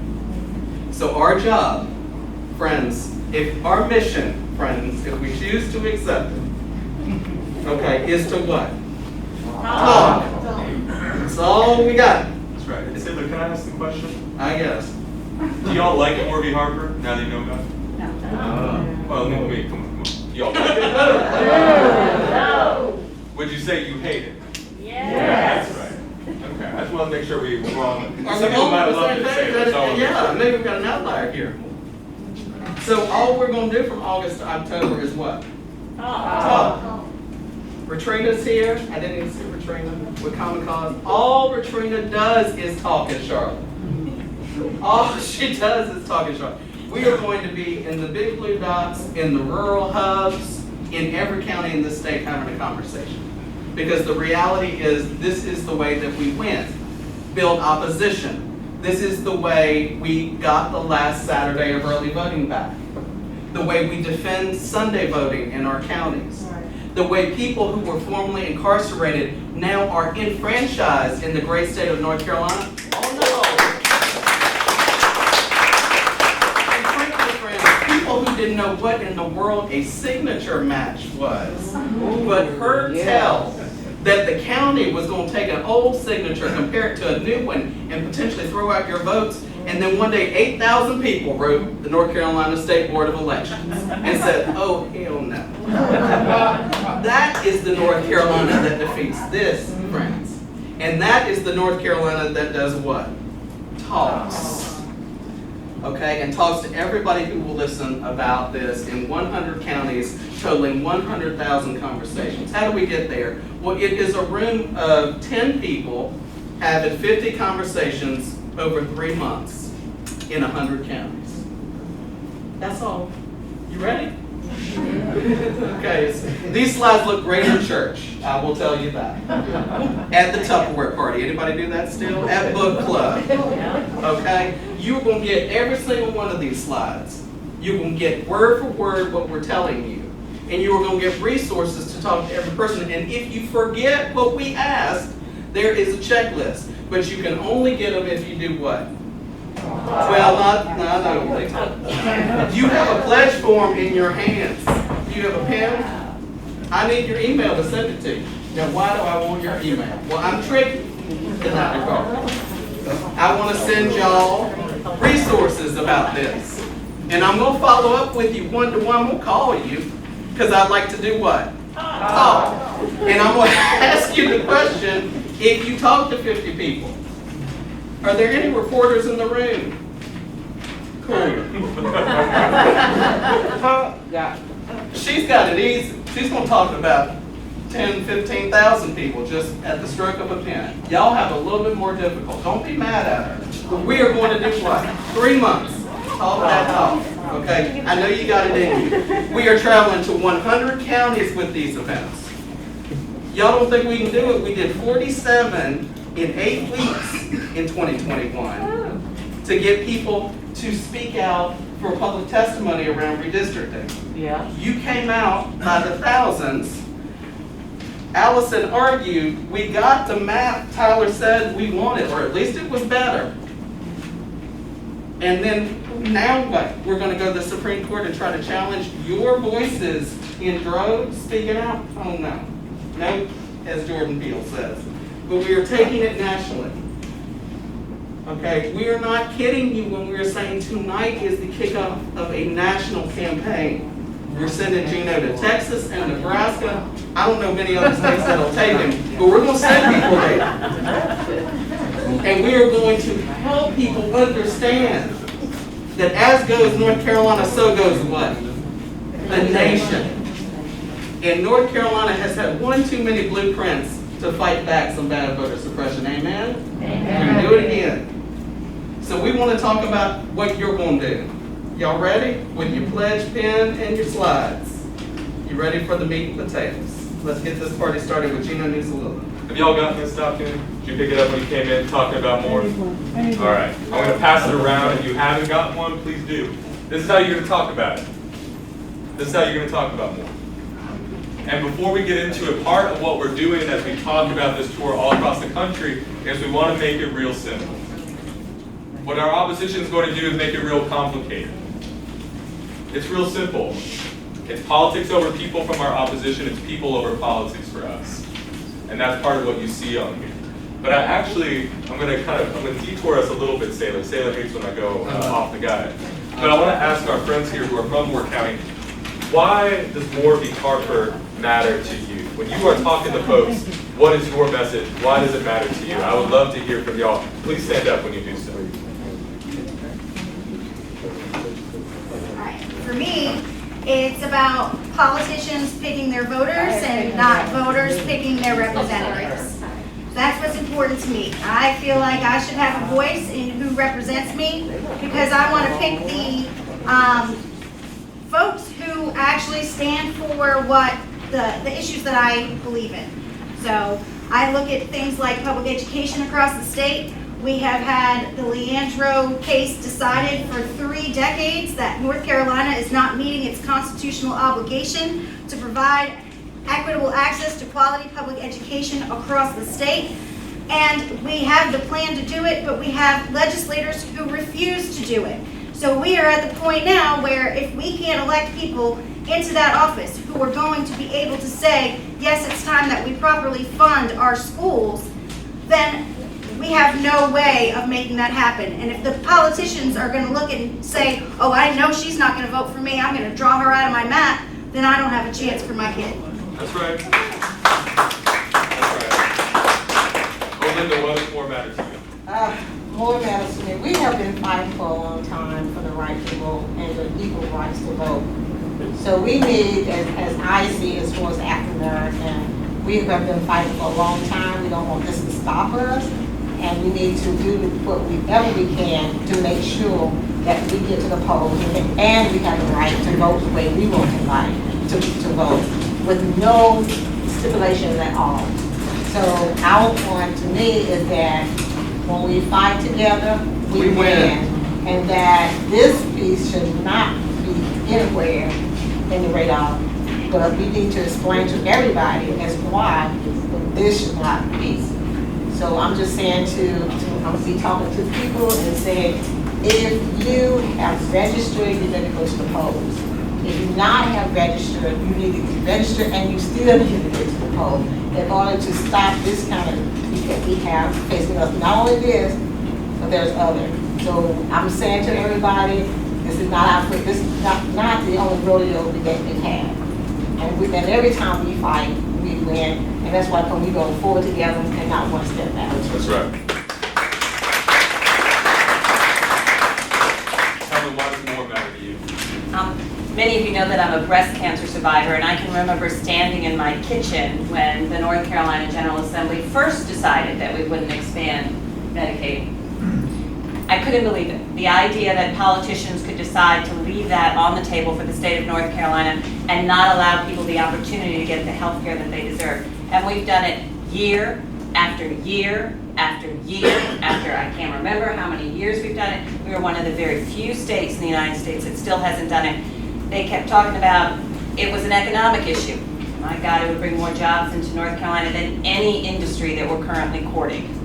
So our job, friends, if our mission, friends, if we choose to accept it, okay, is to what? Talk. That's all we got. That's right. Taylor, can I ask the question? I guess. Do y'all like Moore v. Harper now that you know about it? No. Well, let me come on. Y'all like it? No. Would you say you hate it? Yes. That's right. Okay, I just want to make sure we're on. Are Some we people on might the love same to say page? it, so I wanna make Yeah, sure. maybe we've got an outlier here. So all we're gonna do from August to October is what? Talk. Retrina's here. I didn't even see Retrina with Common Cause. All Retrina does is talk in Charlotte. All she does is talk in Charlotte. We are going to be in the big blue dots, in the rural hubs, in every county in the state having a conversation. Because the reality is, this is the way that we win. Build opposition. This is the way we got the last Saturday of early voting back. The way we defend Sunday voting in our counties. The way people who were formerly incarcerated now are enfranchised in the great state of North Carolina. Oh no! And frankly, friends, people who didn't know what in the world a signature match was, but heard tell that the county was going to take an old signature, compare it to a new one, and potentially throw out your votes. And then one day, 8,000 people wrote the North Carolina State Board of Elections and said, oh, hell no. That is the North Carolina that defeats this, friends. And that is the North Carolina that does what? Talks. Okay, and talks to everybody who will listen about this in 100 counties, totaling 100,000 conversations. How do we get there? Well, it is a room of 10 people having 50 conversations over 3 months in 100 counties. That's all. You ready? Okay, these slides look great in church, I will tell you that. At the Tupperware party, anybody do that still? At book club, okay? You're gonna get every single one of these slides. You're gonna get word for word what we're telling you. And you're gonna get resources to talk to every person. And if you forget what we asked, there is a checklist. But you can only get them if you do what? Well, no. You have a pledge form in your hands. Do you have a pen? I need your email to send it to you. Now, why do I want your email? Well, I'm tricky in that regard. I want to send y'all resources about this. And I'm going to follow up with you one-to-one. I'm going to call you because I'd like to do what? Talk. And I'm going to ask you the question, if you talk to 50 people, are there any reporters in the room? Cool. She's got it easy. She's going to talk about 10, 15,000 people just at the stroke of a pen. Y'all have a little bit more difficult. Don't be mad at her. But we are going to do what? 3 months. Talk that talk. Okay? I know you got it in you. We are traveling to 100 counties with these events. Y'all don't think we can do it? We did 47 in 8 weeks in 2021 to get people to speak out for public testimony around redistricting. Yeah. You came out by the thousands. Allison argued, we got the map Tyler said we wanted, or at least it was better. And then, now what? We're gonna go to the Supreme Court and try to challenge your voices in droves speaking out? Oh no. No, as Jordan Peele says. But we are taking it nationally. Okay, we are not kidding you when we are saying tonight is the kickoff of a national campaign. We're sending Gino to Texas and Nebraska. I don't know many other states that'll take him, but we're going to send people there. And we are going to help people understand that as goes North Carolina, so goes what? The nation. And North Carolina has had one too many blueprints to fight back some bad voter suppression. Amen? Amen. We're going to do it again. So we want to talk about what you're going to do. Y'all ready? With your pledge pen and your slides. You ready for the meat and potatoes? Let's get this party started with Gino Nuzalula. Have y'all gotten this document? Did you pick it up when you came in talking about more? All right, I'm going to pass it around. If you haven't gotten one, please do. This is how you're going to talk about it. This is how you're going to talk about more. And before we get into it, part of what we're doing as we talk about this tour all across the country is we want to make it real simple. What our opposition is going to do is make it real complicated. It's real simple. It's politics over people from our opposition. It's people over politics for us. And that's part of what you see on here. But I'm going to detour us a little bit, Sailor. Sailor hates when I go off the guide. But I want to ask our friends here who are from Moore County, why does Morby Harper matter to you? When you are talking to folks, what is your message? Why does it matter to you? I would love to hear from y'all. Please stand up when you do so. Right. For me, it's about politicians picking their voters and not voters picking their representatives. That's what's important to me. I feel like I should have a voice in who represents me because I want to pick the folks who actually stand for what the issues that I believe in. So I look at things like public education across the state. We have had the Leandro case decided for 3 decades that North Carolina is not meeting its constitutional obligation to provide equitable access to quality public education across the state. And we have the plan to do it, but we have legislators who refuse to do it. So we are at the point now where if we can't elect people into that office who are going to be able to say, yes, it's time that we properly fund our schools, then we have no way of making that happen. And if the politicians are going to look and say, oh, I know she's not going to vote for me, I'm going to draw her out of my map, then I don't have a chance for my kid. That's right. That's right. Oh, Linda, what does more matter to you? More matters to me. We have been fighting for a long time for the right to vote and the equal rights to vote. So we need, as I see, as far as African American, we have been fighting for a long time. We don't want this to stop us. And we need to do whatever we can to make sure that we get to the polls and we have the right to vote the way we want to vote with no stipulations at all. So our point to me is that when we fight together, we win. And that this piece should not be anywhere in the radar. But we need to explain to everybody as why this should not be. So I'm just saying I'm going to be talking to people and saying, if you have registered, you need to go to the polls. If you not have registered, you need to register and you still need to get to the polls in order to stop this kind of thing that we have facing us. Not only this, but there's others. So I'm saying to everybody, this is not not the only rodeo that we have. And every time we fight, we win. And that's why we go forward together and not one step back. That's right. Tell me, why does more matter to you? Many of you know that I'm a breast cancer survivor, and I can remember standing in my kitchen when the North Carolina General Assembly first decided that we wouldn't expand Medicaid. I couldn't believe it. The idea that politicians could decide to leave that on the table for the state of North Carolina and not allow people the opportunity to get the health care that they deserve. And we've done it year after year after year after, I can't remember how many years we've done it. We were one of the very few states in the United States that still hasn't done it. They kept talking about it was an economic issue. My God, it would bring more jobs into North Carolina than any industry that we're currently courting.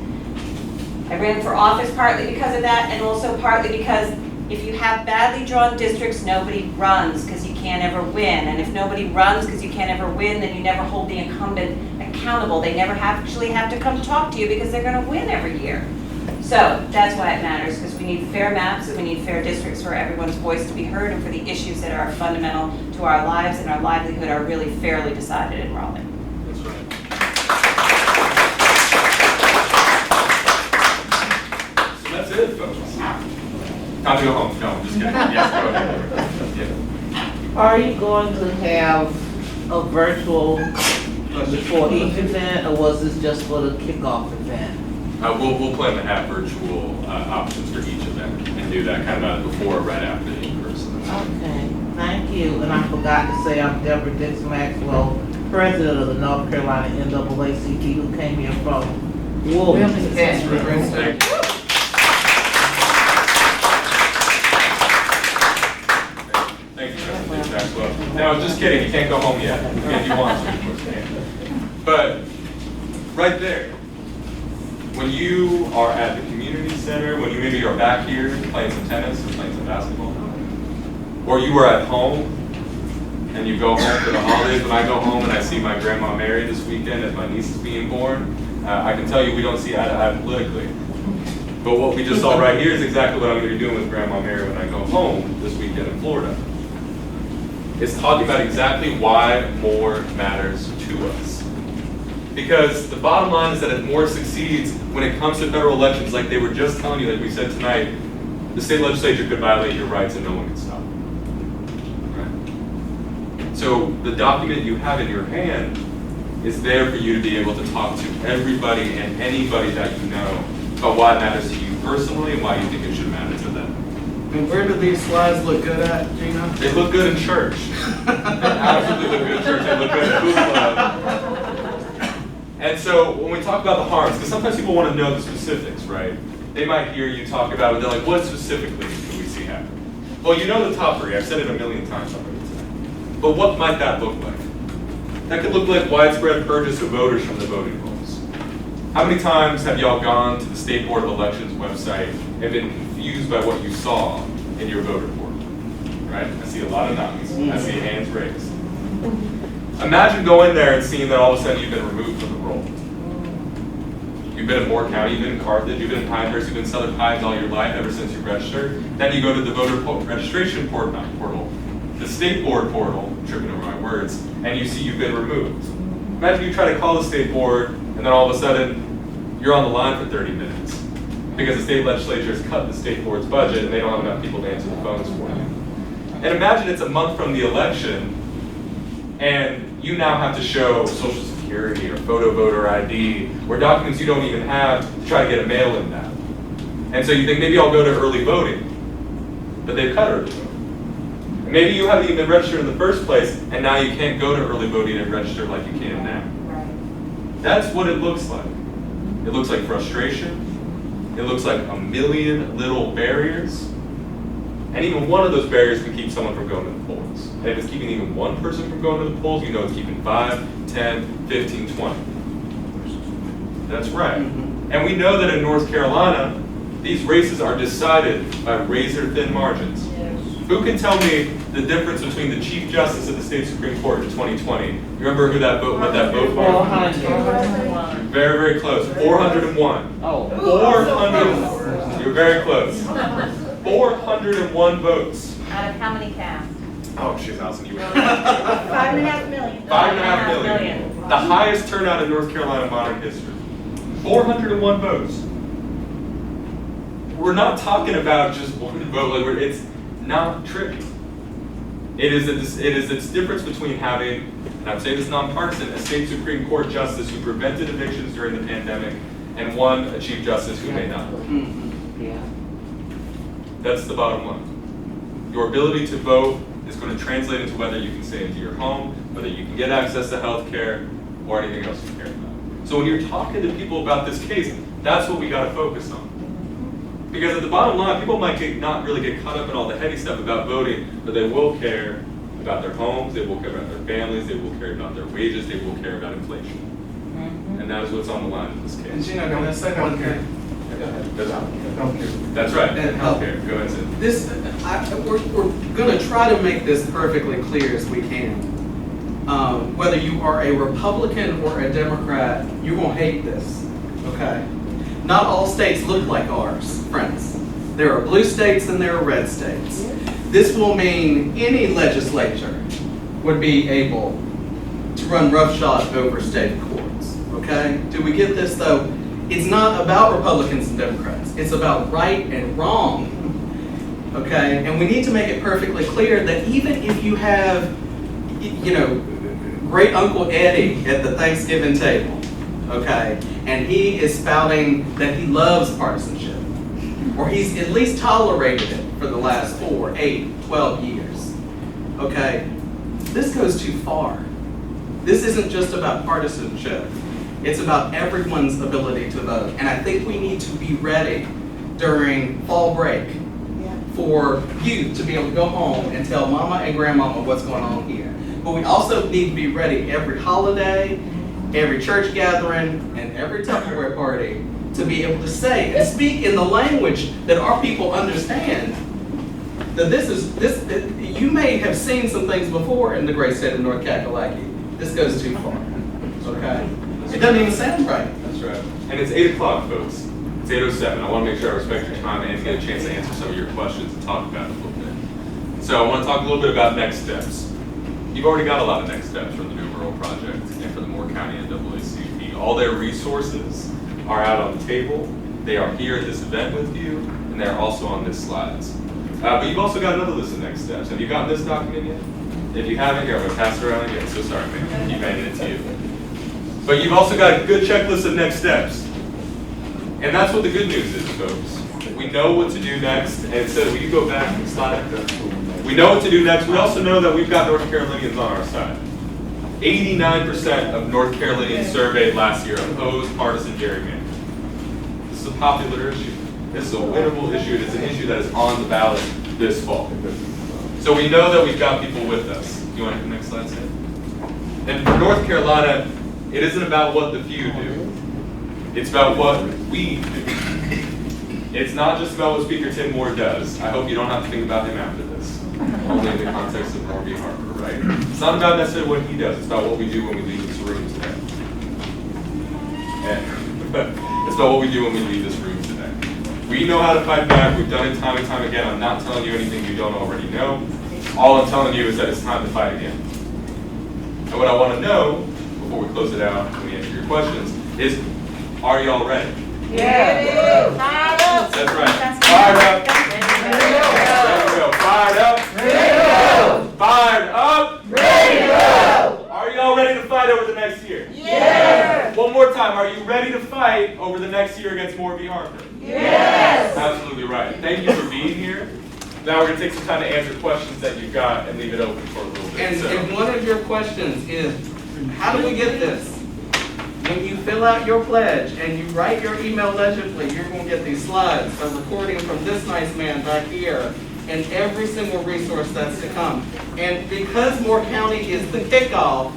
I ran for office partly because of that, and also partly because if you have badly drawn districts, nobody runs because you can't ever win. And if nobody runs because you can't ever win, then you never hold the incumbent accountable. They never actually have to come talk to you because they're going to win every year. So that's why it matters, because we need fair maps and we need fair districts for everyone's voice to be heard and for the issues that are fundamental to our lives and our livelihood are really fairly decided in Raleigh. That's right. So that's it, folks. Time to go home. No, I'm just kidding. Yes, go ahead. Yeah. Are you going to have a virtual before each event, or was this just for the kickoff event? We'll plan to have virtual options for each event and do that kind of before or right after the in-person. Okay, thank you. And I forgot to say I'm Deborah Dix Maxwell, president of the North Carolina NAACP, who came here from Wilmington. Thank you. Thank you, President Maxwell. Now, just kidding, you can't go home yet. If you want to, of course you can. But right there, when you are at the community center, when you maybe are back here playing some tennis or playing some basketball, or you are at home and you go home for the holidays. When I go home and I see my grandma Mary this weekend as my niece is being born, I can tell you we don't see eye to eye politically. But what we just saw right here is exactly what I'm going to be doing with Grandma Mary when I go home this weekend in Florida. is talking about exactly why more matters to us. Because the bottom line is that if more succeeds when it comes to federal elections, like they were just telling you, like we said tonight, the state legislature could violate your rights and no one can stop it. Right? So the document you have in your hand is there for you to be able to talk to everybody and anybody that you know about why it matters to you personally and why you think it should matter to them. And where do these slides look good at, Gina? They look good in church. They absolutely look good in church. They look good in book club. And so when we talk about the harms, because sometimes people want to know the specifics, right? They might hear you talk about it, they're like, what specifically do we see happen? Well, you know the top three. I've said it a million times already today. But what might that look like? That could look like widespread purges of voters from the voting rolls. How many times have y'all gone to the State Board of Elections website and been confused by what you saw in your voter portal? Right? I see a lot of nods. I see hands raised. Imagine going there and seeing that all of a sudden you've been removed from the roll. You've been in Moore County, you've been in Carthage, you've been in Pinehurst, you've been in Southern Pines all your life ever since you registered. Then you go to the voter registration portal, the state board portal, I'm tripping over my words, and you see you've been removed. Imagine you try to call the state board and then all of a sudden you're on the line for 30 minutes because the state legislature has cut the state board's budget and they don't have enough people to answer the phones for you. And imagine it's a month from the election and you now have to show Social Security or photo voter ID or documents you don't even have to try to get a mail-in ballot. And so you think maybe I'll go to early voting, but they've cut early voting. And maybe you haven't even been registered in the first place and now you can't go to early voting and register like you can now. That's what it looks like. It looks like frustration. It looks like a million little barriers. And even one of those barriers can keep someone from going to the polls. And if it's keeping even one person from going to the polls, you know it's keeping 5, 10, 15, 20. That's right. And we know that in North Carolina, these races are decided by razor-thin margins. Who can tell me the difference between the Chief Justice of the State Supreme Court in 2020? You remember who that vote, what that vote was? 400. Very, very close. 401. Oh. 400. You're very close. 401 votes. Out of how many cast? Oh, shit, Allison, you were 5.5 million. 5.5 million. The highest turnout in North Carolina modern history. 401 votes. We're not talking about just one vote. Like it's not tricky. It is its difference between having, and I'm saying this nonpartisan, a state Supreme Court justice who prevented evictions during the pandemic, and a Chief Justice who may not. Yeah. That's the bottom line. Your ability to vote is going to translate into whether you can stay into your home, whether you can get access to health care, or anything else you care about. So when you're talking to people about this case, that's what we got to focus on. Because at the bottom line, people might not really get caught up in all the heavy stuff about voting, but they will care about their homes, they will care about their families, they will care about their wages, they will care about inflation. And that is what's on the line in this And case. Gina, can I say one thing? That's right, And healthcare, go ahead, Sid. This, we're gonna try to make this perfectly clear as we can. Whether you are a Republican or a Democrat, you're gonna hate this, okay? Not all states look like ours, friends. There are blue states and there are red states. This will mean any legislature would be able to run roughshod over state courts, okay? Do we get this though? It's not about Republicans and Democrats. It's about right and wrong, okay? And we need to make it perfectly clear that even if you have, you know, great Uncle Eddie at the Thanksgiving table, okay, and he is spouting that he loves partisanship, or he's at least tolerated it for the last 4, 8, 12 years, okay, this goes too far. This isn't just about partisanship. It's about everyone's ability to vote. And I think we need to be ready during fall break for youth to be able to go home and tell mama and grandmama what's going on here. But we also need to be ready every holiday, every church gathering, and every Tupperware party to be able to say and speak in the language that our people understand. That you may have seen some things before in the great state of North Kakalaki. This goes too far, okay? It doesn't even sound right. That's right. And it's 8 o'clock, folks. It's 8:07. I want to make sure I respect your time and get a chance to answer some of your questions and talk about it a little bit. So I want to talk a little bit about next steps. you've already got a lot of next steps for the New Rural Project and for the Moore County NAACP. All their resources are out on the table. They are here at this event with you, and they're also on this slides. But you've also got another list of next steps. Have you gotten this document yet? If you haven't, here, I'm gonna pass it around again. So sorry, man, keep handing it to you. But you've also got a good checklist of next steps. And that's what the good news is, folks. We know what to do next, and so will you go back and slide? We know what to do next. We also know that we've got North Carolinians on our side. 89% of North Carolinians surveyed last year opposed partisan gerrymandering. This is a popular issue. This is a winnable issue. It is an issue that is on the ballot this fall. So we know that we've got people with us. You want to the next slide, Sam? And for North Carolina, it isn't about what the few do. It's about what we do. It's not just about what Speaker Tim Moore does. I hope you don't have to think about him after this. Only in the context of Moore v. Harper, right? It's not about necessarily what he does. It's about what we do when we leave this room today. And it's about what we do when we leave this room today. We know how to fight back. We've done it time and time again. I'm not telling you anything you don't already know. All I'm telling you is that it's time to fight again. And what I want to know, before we close it out and we answer your questions, is are y'all ready? Yeah. Fired up. That's right. Fired up. There we go. Fired up. Fired up. Are y'all ready to fight over the next year? Yeah. One more time. Are you ready to fight over the next year against Moore v. Harper? Yes. Absolutely right. Thank you for being here. Now we're going to take some time to answer questions that you've got and leave it open for a little bit. And one of your questions is, how do we get this? When you fill out your pledge and you write your email legibly, you're going to get these slides, a recording from this nice man back here, and every single resource that's to come. And because Moore County is the kickoff,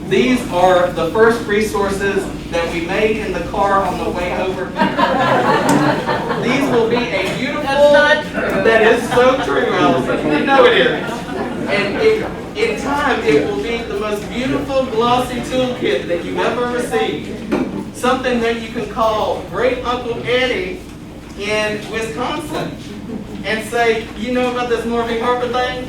these are the first resources that we made in the car on the way over here. These will be a beautiful, that is so true, Allison, you know it is. And in time, it will be the most beautiful glossy toolkit that you've ever received. Something that you can call Great Uncle Eddie in Wisconsin and say, you know about this Moore v. Harper thing?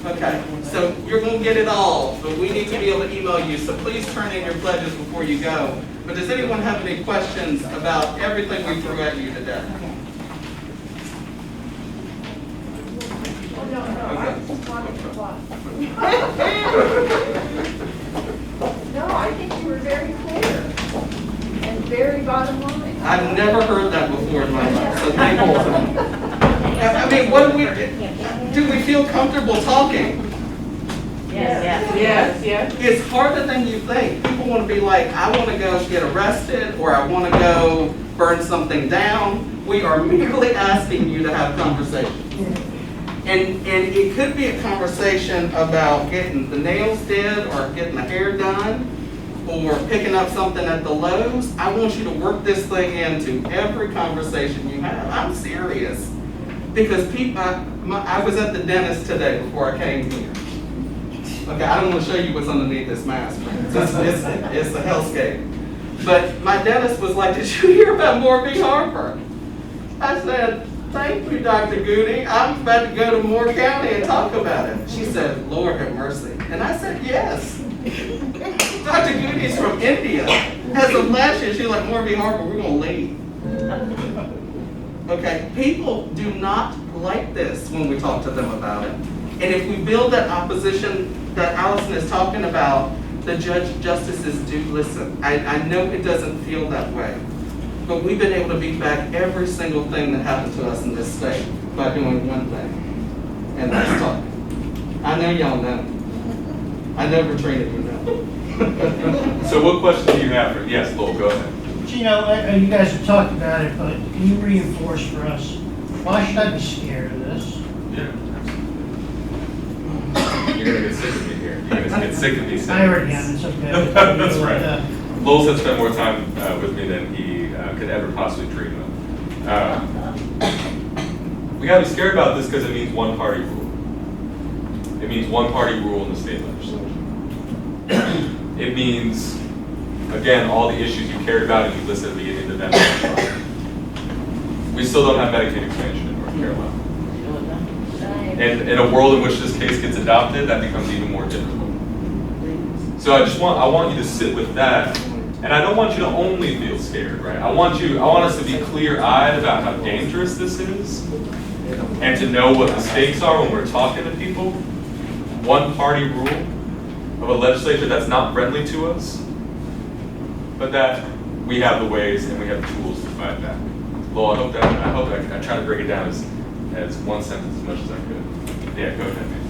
Okay, so you're going to get it all, but we need to be able to email you, so please turn in your pledges before you go. But does anyone have any questions about everything we threw at you today? No, I just wanted to watch. No, I think you were very clear and very bottom line. I've never heard that before in my life, so thank you. I mean, what do we feel comfortable talking? Yes. It's harder than you think. People want to be like, I want to go get arrested, or I want to go burn something down. We are merely asking you to have conversations. And it could be a conversation about getting the nails did, or getting the hair done, or picking up something at the Lowe's. I want you to work this thing into every conversation you have. I'm serious. Because people, I was at the dentist today before I came here. Okay, I don't want to show you what's underneath this mask. It's a hellscape. But my dentist was like, did you hear about Moore v. Harper? I said, thank you, Dr. Goody. I'm about to go to Moore County and talk about it. She said, Lord have mercy. And I said, yes. Dr. Goody's from India. As of last year, she's like, Moore v. Harper, we're going to leave. Okay, people do not like this when we talk to them about it. And if we build that opposition that Allison is talking about, the justices do listen. I know it doesn't feel that way. But we've been able to beat back every single thing that happened to us in this state by doing one thing, and that's talking. I know y'all know. I know Katrina, you know. So what questions do you have for, yes, Lowell, go ahead. You know, you guys have talked about it, but can you reinforce for us, why should I be scared of this? Yeah. You're going to get sick of me here. You're going to get sick of me saying I already am, it's okay. That's right. Lowell has spent more time with me than he could ever possibly dream of. We got to be scared about this because it means one party rule. It means one party rule in the state legislature. It means, again, all the issues you cared about and you listed at the beginning of the event. We still don't have Medicaid expansion in North Carolina. And in a world in which this case gets adopted, that becomes even more difficult. So I want you to sit with that. And I don't want you to only feel scared, right? I want us to be clear-eyed about how dangerous this is and to know what the stakes are when we're talking to people. One-party rule of a legislature that's not friendly to us, but that we have the ways and we have the tools to fight back. Lowell, I hope I try to break it down as one sentence as much as I could. Yeah, go ahead, man.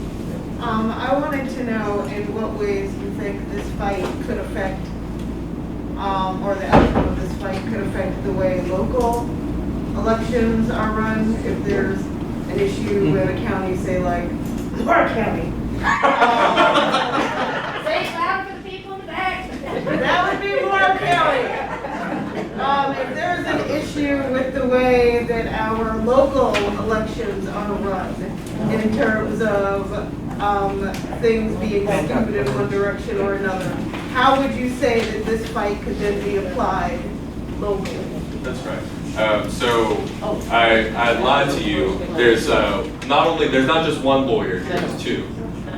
I wanted to know in what ways you think this fight could affect, or the outcome of this fight could affect the way local elections are run, if there's an issue with a county, say like, Lamar County. Say it loud for the people in the back. That would be Lamar County. If there's an issue with the way that our local elections are run, in terms of things being skewed in one direction or another, how would you say that this fight could then be applied locally? That's right. So I lied to you. There's not just one lawyer here, there's two.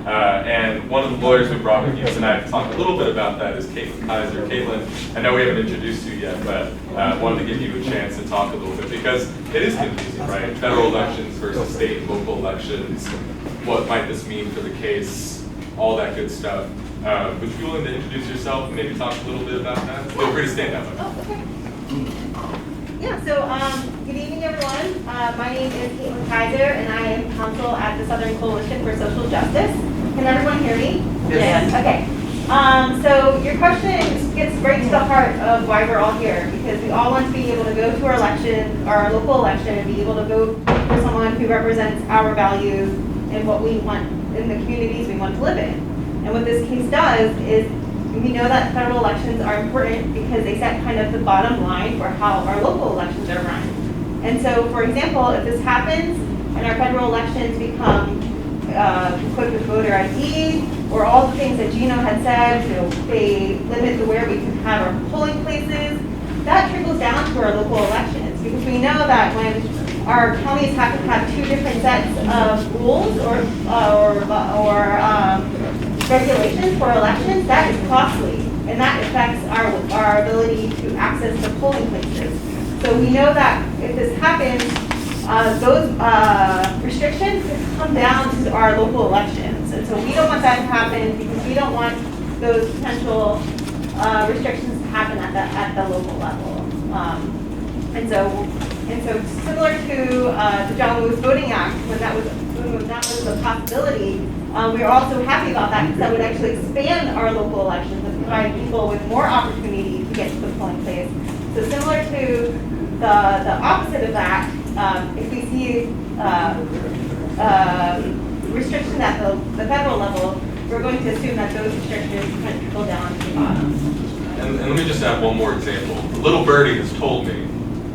And one of the lawyers we brought with you tonight to talk a little bit about that is Caitlin Kaiser. Caitlin, I know we haven't introduced you yet, but wanted to give you a chance to talk a little bit because it is confusing, right? Federal elections versus state and local elections. What might this mean for the case? All that good stuff. Would you be willing to introduce yourself and maybe talk a little bit about that? Feel free to stand up. Yeah, so good evening, everyone. My name is Caitlin Kaiser, and I am counsel at the Southern Coalition for Social Justice. Can everyone hear me? Yes. Okay. So your question gets right to the heart of why we're all here, because we all want to be able to go to our election, our local election, and be able to vote for someone who represents our values and what we want in the communities we want to live in. And what this case does is we know that federal elections are important because they set kind of the bottom line for how our local elections are run. And so, for example, if this happens and our federal elections become equipped with voter ID, or all the things that Gino had said, they limit to where we can have our polling places, that trickles down to our local elections. Because we know that when our counties have to have two different sets of rules or regulations for elections, that is costly, and that affects our ability to access the polling places. So we know that if this happens, those restrictions could come down to our local elections. And so we don't want that to happen because we don't want those potential restrictions to happen at the local level. And so similar to the John Lewis Voting Act, when that was a possibility, we are also happy about that because that would actually expand our local elections and provide people with more opportunity to get to the polling place. So similar to the opposite of that, if we see restrictions at the federal level, we're going to assume that those restrictions kind of trickle down to the bottom. And let me just add one more example. Little Birdie has told me,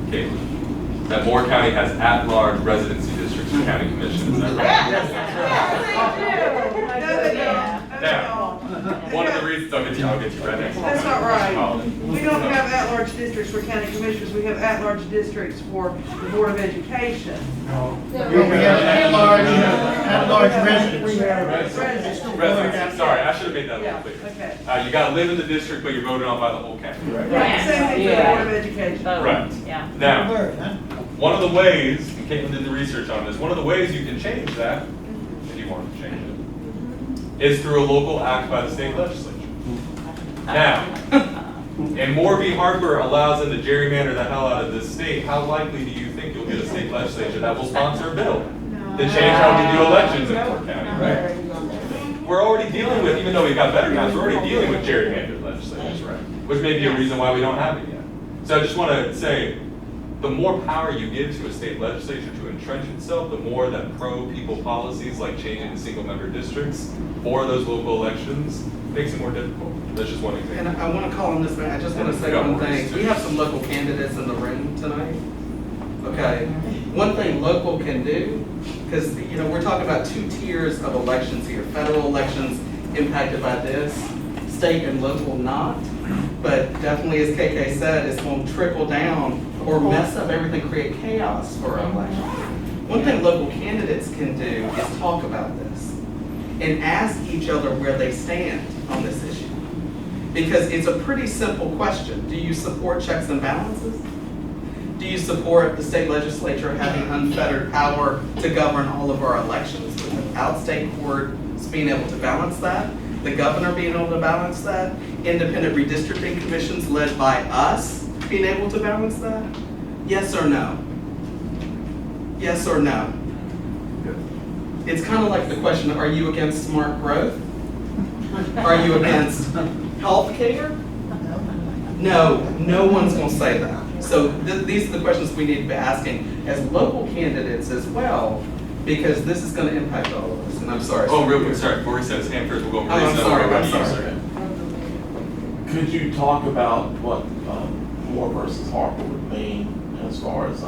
Caitlin, that Moore County has at-large residency districts for county commission. Is that right? Yes, Now, one of the reasons, I'll get you right next. That's not right. We don't have at-large districts for county commissioners, we have at-large districts for the Board of Education. We have at-large residents. Residents, sorry, I should have made that a little clearer. Okay. You gotta live in the district, but you're voted on by the whole county. Right, same thing for the Board of Education. Right. Yeah. Now, one of the ways, and Caitlin did the research on this, one of the ways you can change that, if you want to change it, is through a local act by the state legislature. Now, and Moore v. Harper allows them to gerrymander the hell out of this state. How likely do you think you'll get a state legislature that will sponsor a bill to change how we do elections in Moore County, right? We're already dealing with, even though we've got better guys, we're already dealing with gerrymandered legislatures, right? Which may be a reason why we don't have it yet. So I just want to say, the more power you give to a state legislature to entrench itself, the more that pro-people policies like changing the single-member districts for those local elections makes it more difficult. That's just one example. And I want to call on this, man. I just want to say one thing. We have some local candidates in the room tonight. Okay. One thing local can do, because we're talking about two tiers of elections here. Federal elections impacted by this, state and local not. But definitely, as KK said, it's going to trickle down or mess up everything, create chaos for our election. One thing local candidates can do is talk about this and ask each other where they stand on this issue. Because it's a pretty simple question. Do you support checks and balances? Do you support the state legislature having unfettered power to govern all of our elections without state courts being able to balance that? The governor being able to balance that? Independent redistricting commissions led by us being able to balance that? Yes or no? Yes or no? It's kind of like the question, are you against smart growth? Are you against healthcare? No, no one's going to say that. So these are the questions we need to be asking as local candidates as well, because this is going to impact all of us. And I'm sorry. Oh, real quick, sorry. Before he says hand first, we'll go. I'm sorry. Could you talk about what Moore versus Harper would mean as far as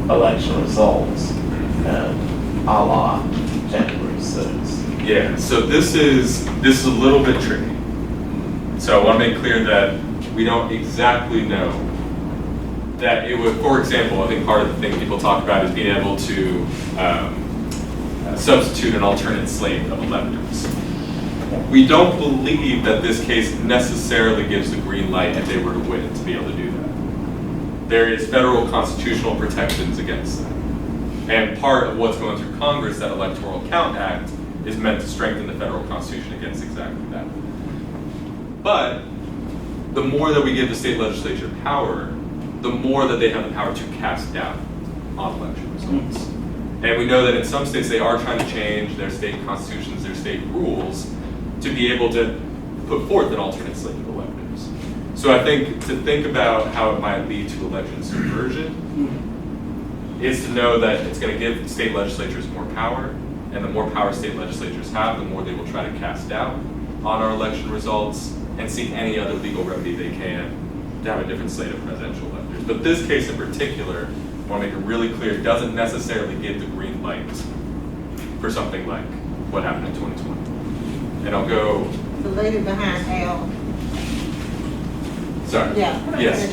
election results and a la January 6th? Yeah, so this is a little bit tricky. So I want to make clear that we don't exactly know that it would, for example, I think part of the thing people talk about is being able to substitute an alternate slate of electors. We don't believe that this case necessarily gives the green light if they were to win to be able to do that. There is federal constitutional protections against that. And part of what's going through Congress, that Electoral Count Act, is meant to strengthen the federal constitution against exactly that. But the more that we give the state legislature power, the more that they have the power to cast doubt on election results. And we know that in some states they are trying to change their state constitutions, their state rules, to be able to put forth an alternate slate of electors. So I think to think about how it might lead to election subversion is to know that it's going to give state legislatures more power, and the more power state legislatures have, the more they will try to cast doubt on our election results and seek any other legal remedy they can to have a different slate of presidential electors. But this case in particular, I want to make it really clear, it doesn't necessarily give the green light for something like what happened in 2020. And I'll go. The lady behind Al. Sorry. Yeah. Yes.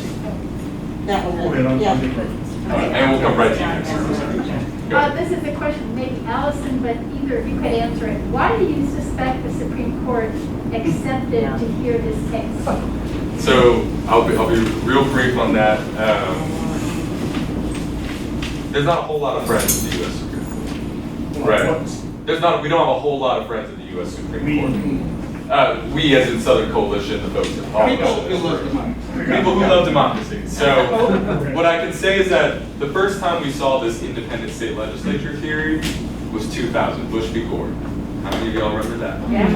That one. Go ahead, I'll Yeah. take it. And we'll come right to you next. Go ahead. This is a question, maybe Allison, but either of you could answer it. Why do you suspect the Supreme Court accepted to hear this case? So I'll be real brief on that. There's not a whole lot of friends in the U.S. Supreme Court. Right. We don't have a whole lot of friends in the U.S. Supreme Court. We, as in Southern Coalition, the folks in people who love democracy. So what I can say is that the first time we saw this independent state legislature theory was 2000, Bush v. Gore. How many of y'all remember that? Yeah.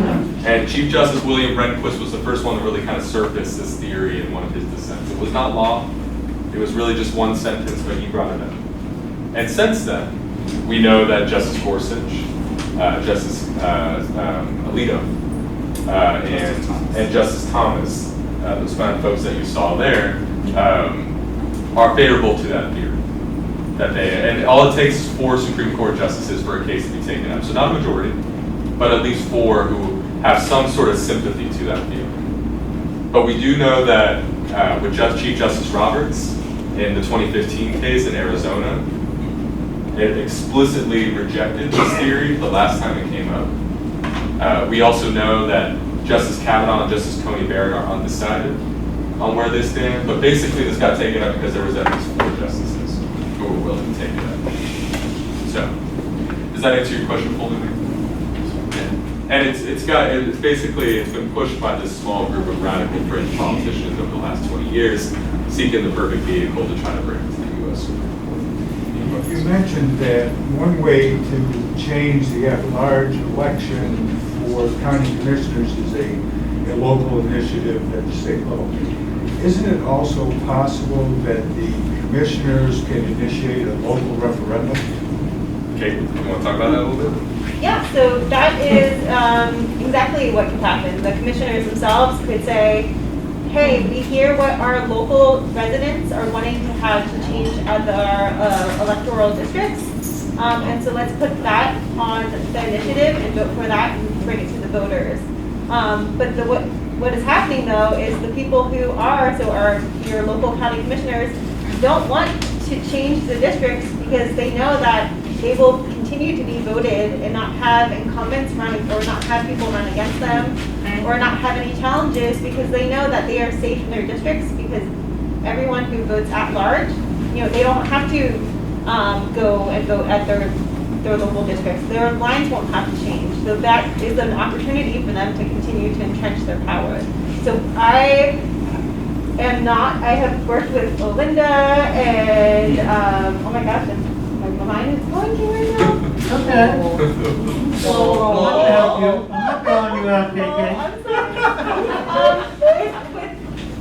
And Chief Justice William Rehnquist was the first one to really kind of surface this theory in one of his dissents. It was not law. It was really just one sentence, but he brought it up. And since then, we know that Justice Gorsuch, Justice Alito, and Justice Thomas, those fine folks that you saw there, are favorable to that theory. And all it takes is 4 Supreme Court justices for a case to be taken up. So not a majority, but at least 4 who have some sort of sympathy to that theory. But we do know that with Chief Justice Roberts in the 2015 case in Arizona, it explicitly rejected this theory the last time it came up. We also know that Justice Kavanaugh and Justice Coney Barrett are undecided on where they stand, but basically this got taken up because there was at least 4 justices who were willing to take it up. So, does that answer your question fully? Yeah. And it's basically been pushed by this small group of radical fringe politicians over the last 20 years, seeking the perfect vehicle to try to bring it to the U.S. You mentioned that one way to change the at-large election for county commissioners is a local initiative at the state level. Isn't it also possible that the commissioners can initiate a local referendum? Okay, you want to talk about that a little bit? Yeah, so that is exactly what could happen. The commissioners themselves could say, hey, we hear what our local residents are wanting to have to change at our electoral districts. And so let's put that on the initiative and vote for that and bring it to the voters. But what is happening though is the people who are your local county commissioners don't want to change the districts because they know that they will continue to be voted and not have incumbents run, or not have people run against them, or not have any challenges because they know that they are safe in their districts because everyone who votes at large, they don't have to go and vote at their local districts. Their lines won't have to change. So that is an opportunity for them to continue to entrench their power. So I have worked with Olinda and, oh my gosh, my mind is blanking right now. Okay. I'm not gonna help you. I'm not calling you out, KK.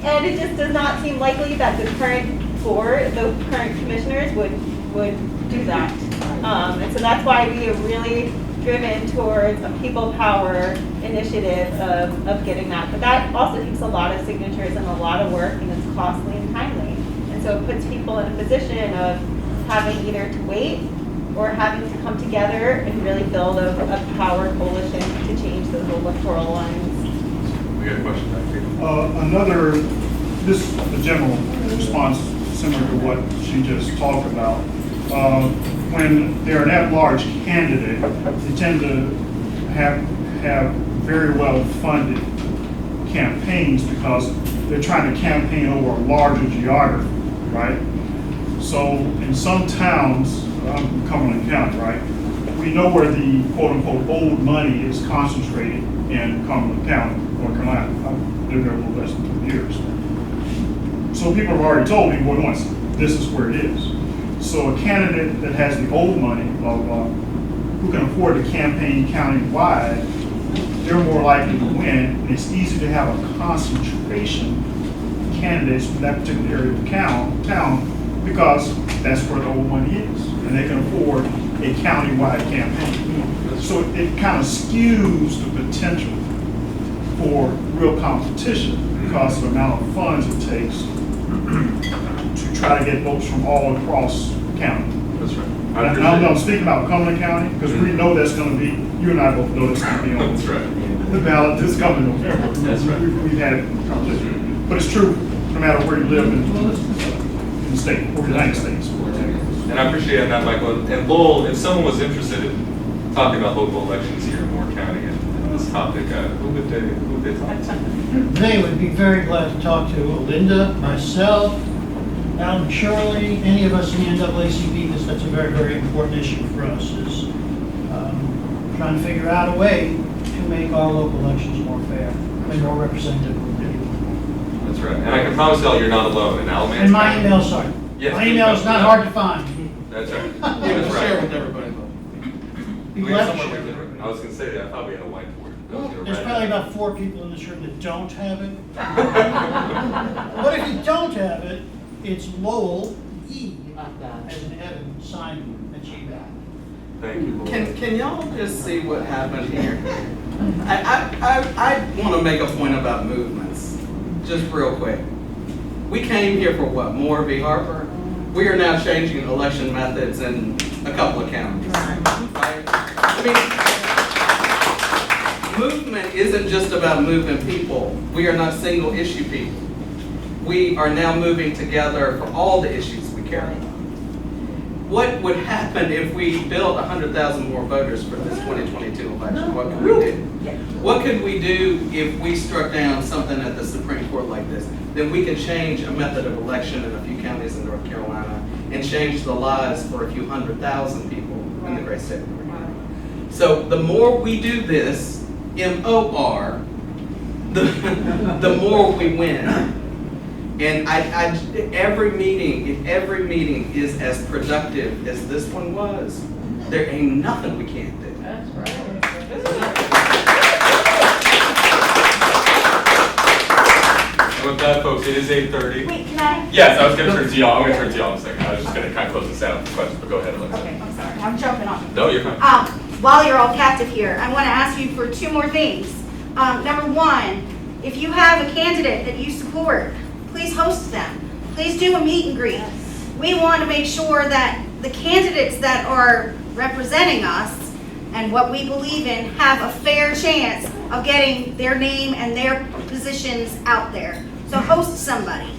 And it just does not seem likely that the current board, the current commissioners would do that. And so that's why we are really driven towards a people power initiative of getting that. But that also takes a lot of signatures and a lot of work, and it's costly and timely. And so it puts people in a position of having either to wait or having to come together and really build a power coalition to change those electoral lines. We got a question back here. This is a general response similar to what she just talked about. When they're an at-large candidate, they tend to have very well-funded campaigns because they're trying to campaign over a larger geography, right? So in some towns, I'm from Cumberland County, right? We know where the quote-unquote old money is concentrated in Cumberland County, North Carolina. I've lived there a little less than 2 years. So people have already told me, well, once, this is where it is. So a candidate that has the old money, blah, blah, blah, who can afford to campaign county-wide, they're more likely to win. And it's easy to have a concentration of candidates from that particular area of town because that's where the old money is. And they can afford a county-wide campaign. So it kind of skews the potential for real competition because of the amount of funds it takes to try to get votes from all across the county. That's right. I'm speaking about Cumberland County because we know that's going to be, you and I both know that's going to be on That's right. the ballot this coming November. That's right. We've had conversation. But it's true, no matter where you live in the state, or the United States. And I appreciate that, Michael. And Lowell, if someone was interested in talking about local elections here in Moore County and this topic, who would they talk to? They would be very glad to talk to Linda, myself, Alan Shirley, any of us in the NAACP, because that's a very, very important issue for us, is trying to figure out a way to make our local elections more fair and more representative of people. That's right. And I can promise y'all you're not alone. And Alamance And my County- email, sorry. Yes, My email is not hard to find. That's right. Yeah, That's share right. with everybody. We have somewhere we can- I was going to say that. I thought we had a whiteboard. I was gonna There's write probably it. about 4 people in this room that don't have it. But if you don't have it, it's Lowell E. as in Evan, Simon at Gmail. Thank you, Lowell. Can y'all just see what happened here? I want to make a point about movements, just real quick. We came here for what, Moore v. Harper? We are now changing election methods in a couple of counties. Right? I mean, movement isn't just about moving people. We are not single issue people. We are now moving together for all the issues we care about. What would happen if we built 100,000 more voters for this 2022 election? What could we do? What could we do if we struck down something at the Supreme Court like this? Then we could change a method of election in a few counties in North Carolina and change the lives for a few 100,000 people in the great state of North Carolina. So the more we do this, M-O-R, the more we win. And every meeting is as productive as this one was, there ain't nothing we can't do. That's right. With that, folks, it is 8:30. Wait, can I? Yes, I was going to turn to y'all. I'm going to turn to y'all in a second. I was just going to kind of close this out with questions, but go ahead, Alexa. Okay, I'm sorry, I'm jumping on. No, you're fine. While you're all captive here, I want to ask you for 2 more things. Number 1, if you have a candidate that you support, please host them. Please do a meet and greet. We want to make sure that the candidates that are representing us and what we believe in have a fair chance of getting their name and their positions out there. So host somebody.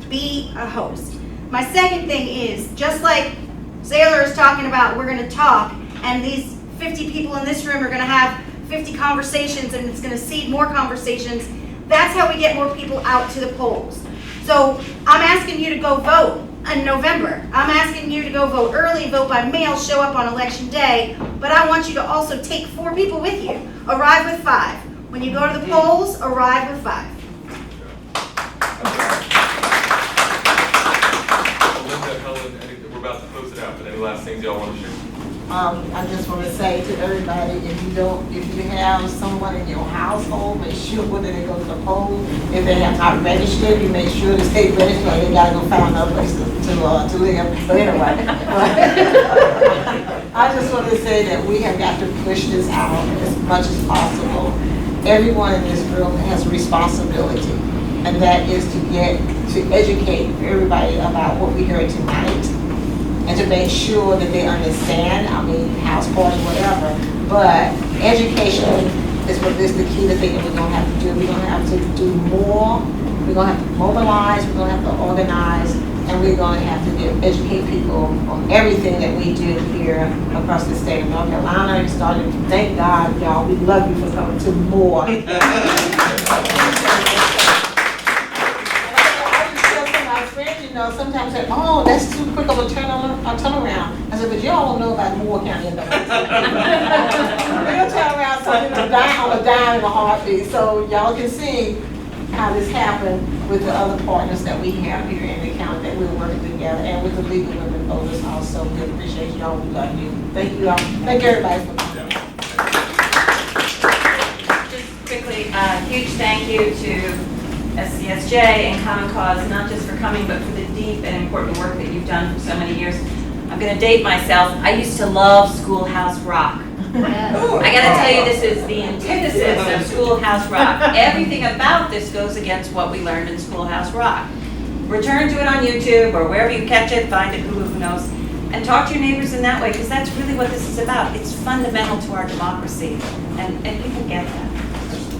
Be a host. My second thing is, just like Sailor is talking about, we're gonna talk, and these 50 people in this room are gonna have 50 conversations, and it's gonna seed more conversations. That's how we get more people out to the polls. So I'm asking you to go vote in November. I'm asking you to go vote early, vote by mail, show up on election day, but I want you to also take 4 people with you. Arrive with 5. When you go to the polls, arrive with 5. Linda, Helen, we're about to close it out, but any last things y'all want to share? I just want to say to everybody, if you have someone in your household, make sure that they go to the poll. If they have not registered, you make sure to stay registered, or they gotta go find another place to live. But anyway, I just want to say that we have got to push this out as much as possible. Everyone in this room has a responsibility, and that is to educate everybody about what we heard tonight, and to make sure that they understand, house parties, whatever, but education is the key to thing that we're gonna have to do. We're gonna have to do more, we're gonna have to mobilize, we're gonna have to organize, and we're gonna have to educate people on everything that we do here across the state of North Carolina. We started, thank God, y'all, we love you for coming to more. Sometimes say, oh, that's too quick of a turnaround. I said, but y'all don't know about Moore County. We'll turn around something on a dime and a heartbeat. So y'all can see how this happened with the other partners that we have here in the county, that we're working together, and with the League of Women Voters also. We appreciate y'all. We love you. Thank you all. Thank everybody for coming. Just quickly, huge thank you to SCSJ and Common Cause, not just for coming, but for the deep and important work that you've done for so many years. I'm going to date myself. I used to love Schoolhouse Rock. I got to tell you, this is the antithesis of Schoolhouse Rock. Everything about this goes against what we learned in Schoolhouse Rock. Return to it on YouTube or wherever you catch it, find it, who knows, and talk to your neighbors in that way, because that's really what this is about. It's fundamental to our democracy, and people get that.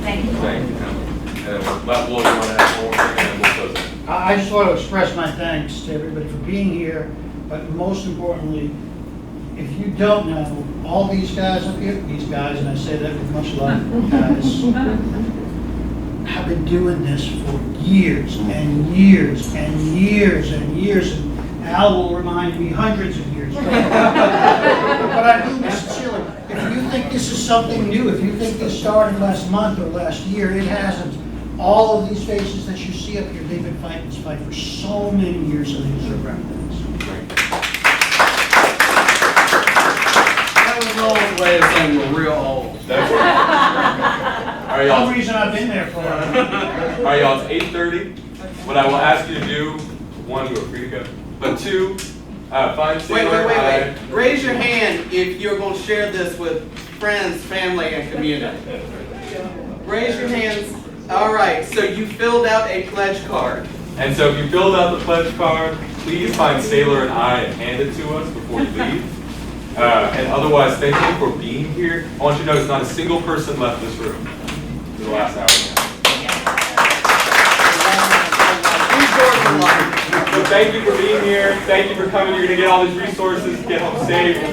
Thank you. Thank you, Helen. And let Will, you want to add one more thing, and then we'll close it. I just want to express my thanks to everybody for being here, but most importantly, if you don't know, all these guys up here, these guys, and I say that with much love, guys, have been doing this for years and years and years and years, and Al will remind me hundreds of years. But I do sincerely, if you think this is something new, if you think this started last month or last year, it hasn't. All of these faces that you see up here, they've been fighting this fight for so many years, so they deserve recognition. That was an old way of saying we're real old. That's right. All right, For y'all. some reason I've been there for a while. All right, y'all, it's 8:30. What I will ask you to do, 1, you are free to go. But 2, find Sailor. Wait. Raise your hand if you're going to share this with friends, family, and community. Raise your hands. All right, so you filled out a pledge card. And so if you filled out the pledge card, please find Sailor and I and hand it to us before you leave. And otherwise, thank you for being here. I want you to know there's not a single person left this room for the last hour and a half. So thank you for being here. Thank you for coming. You're going to get all these resources. Get home safe. We'll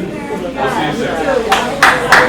see you soon.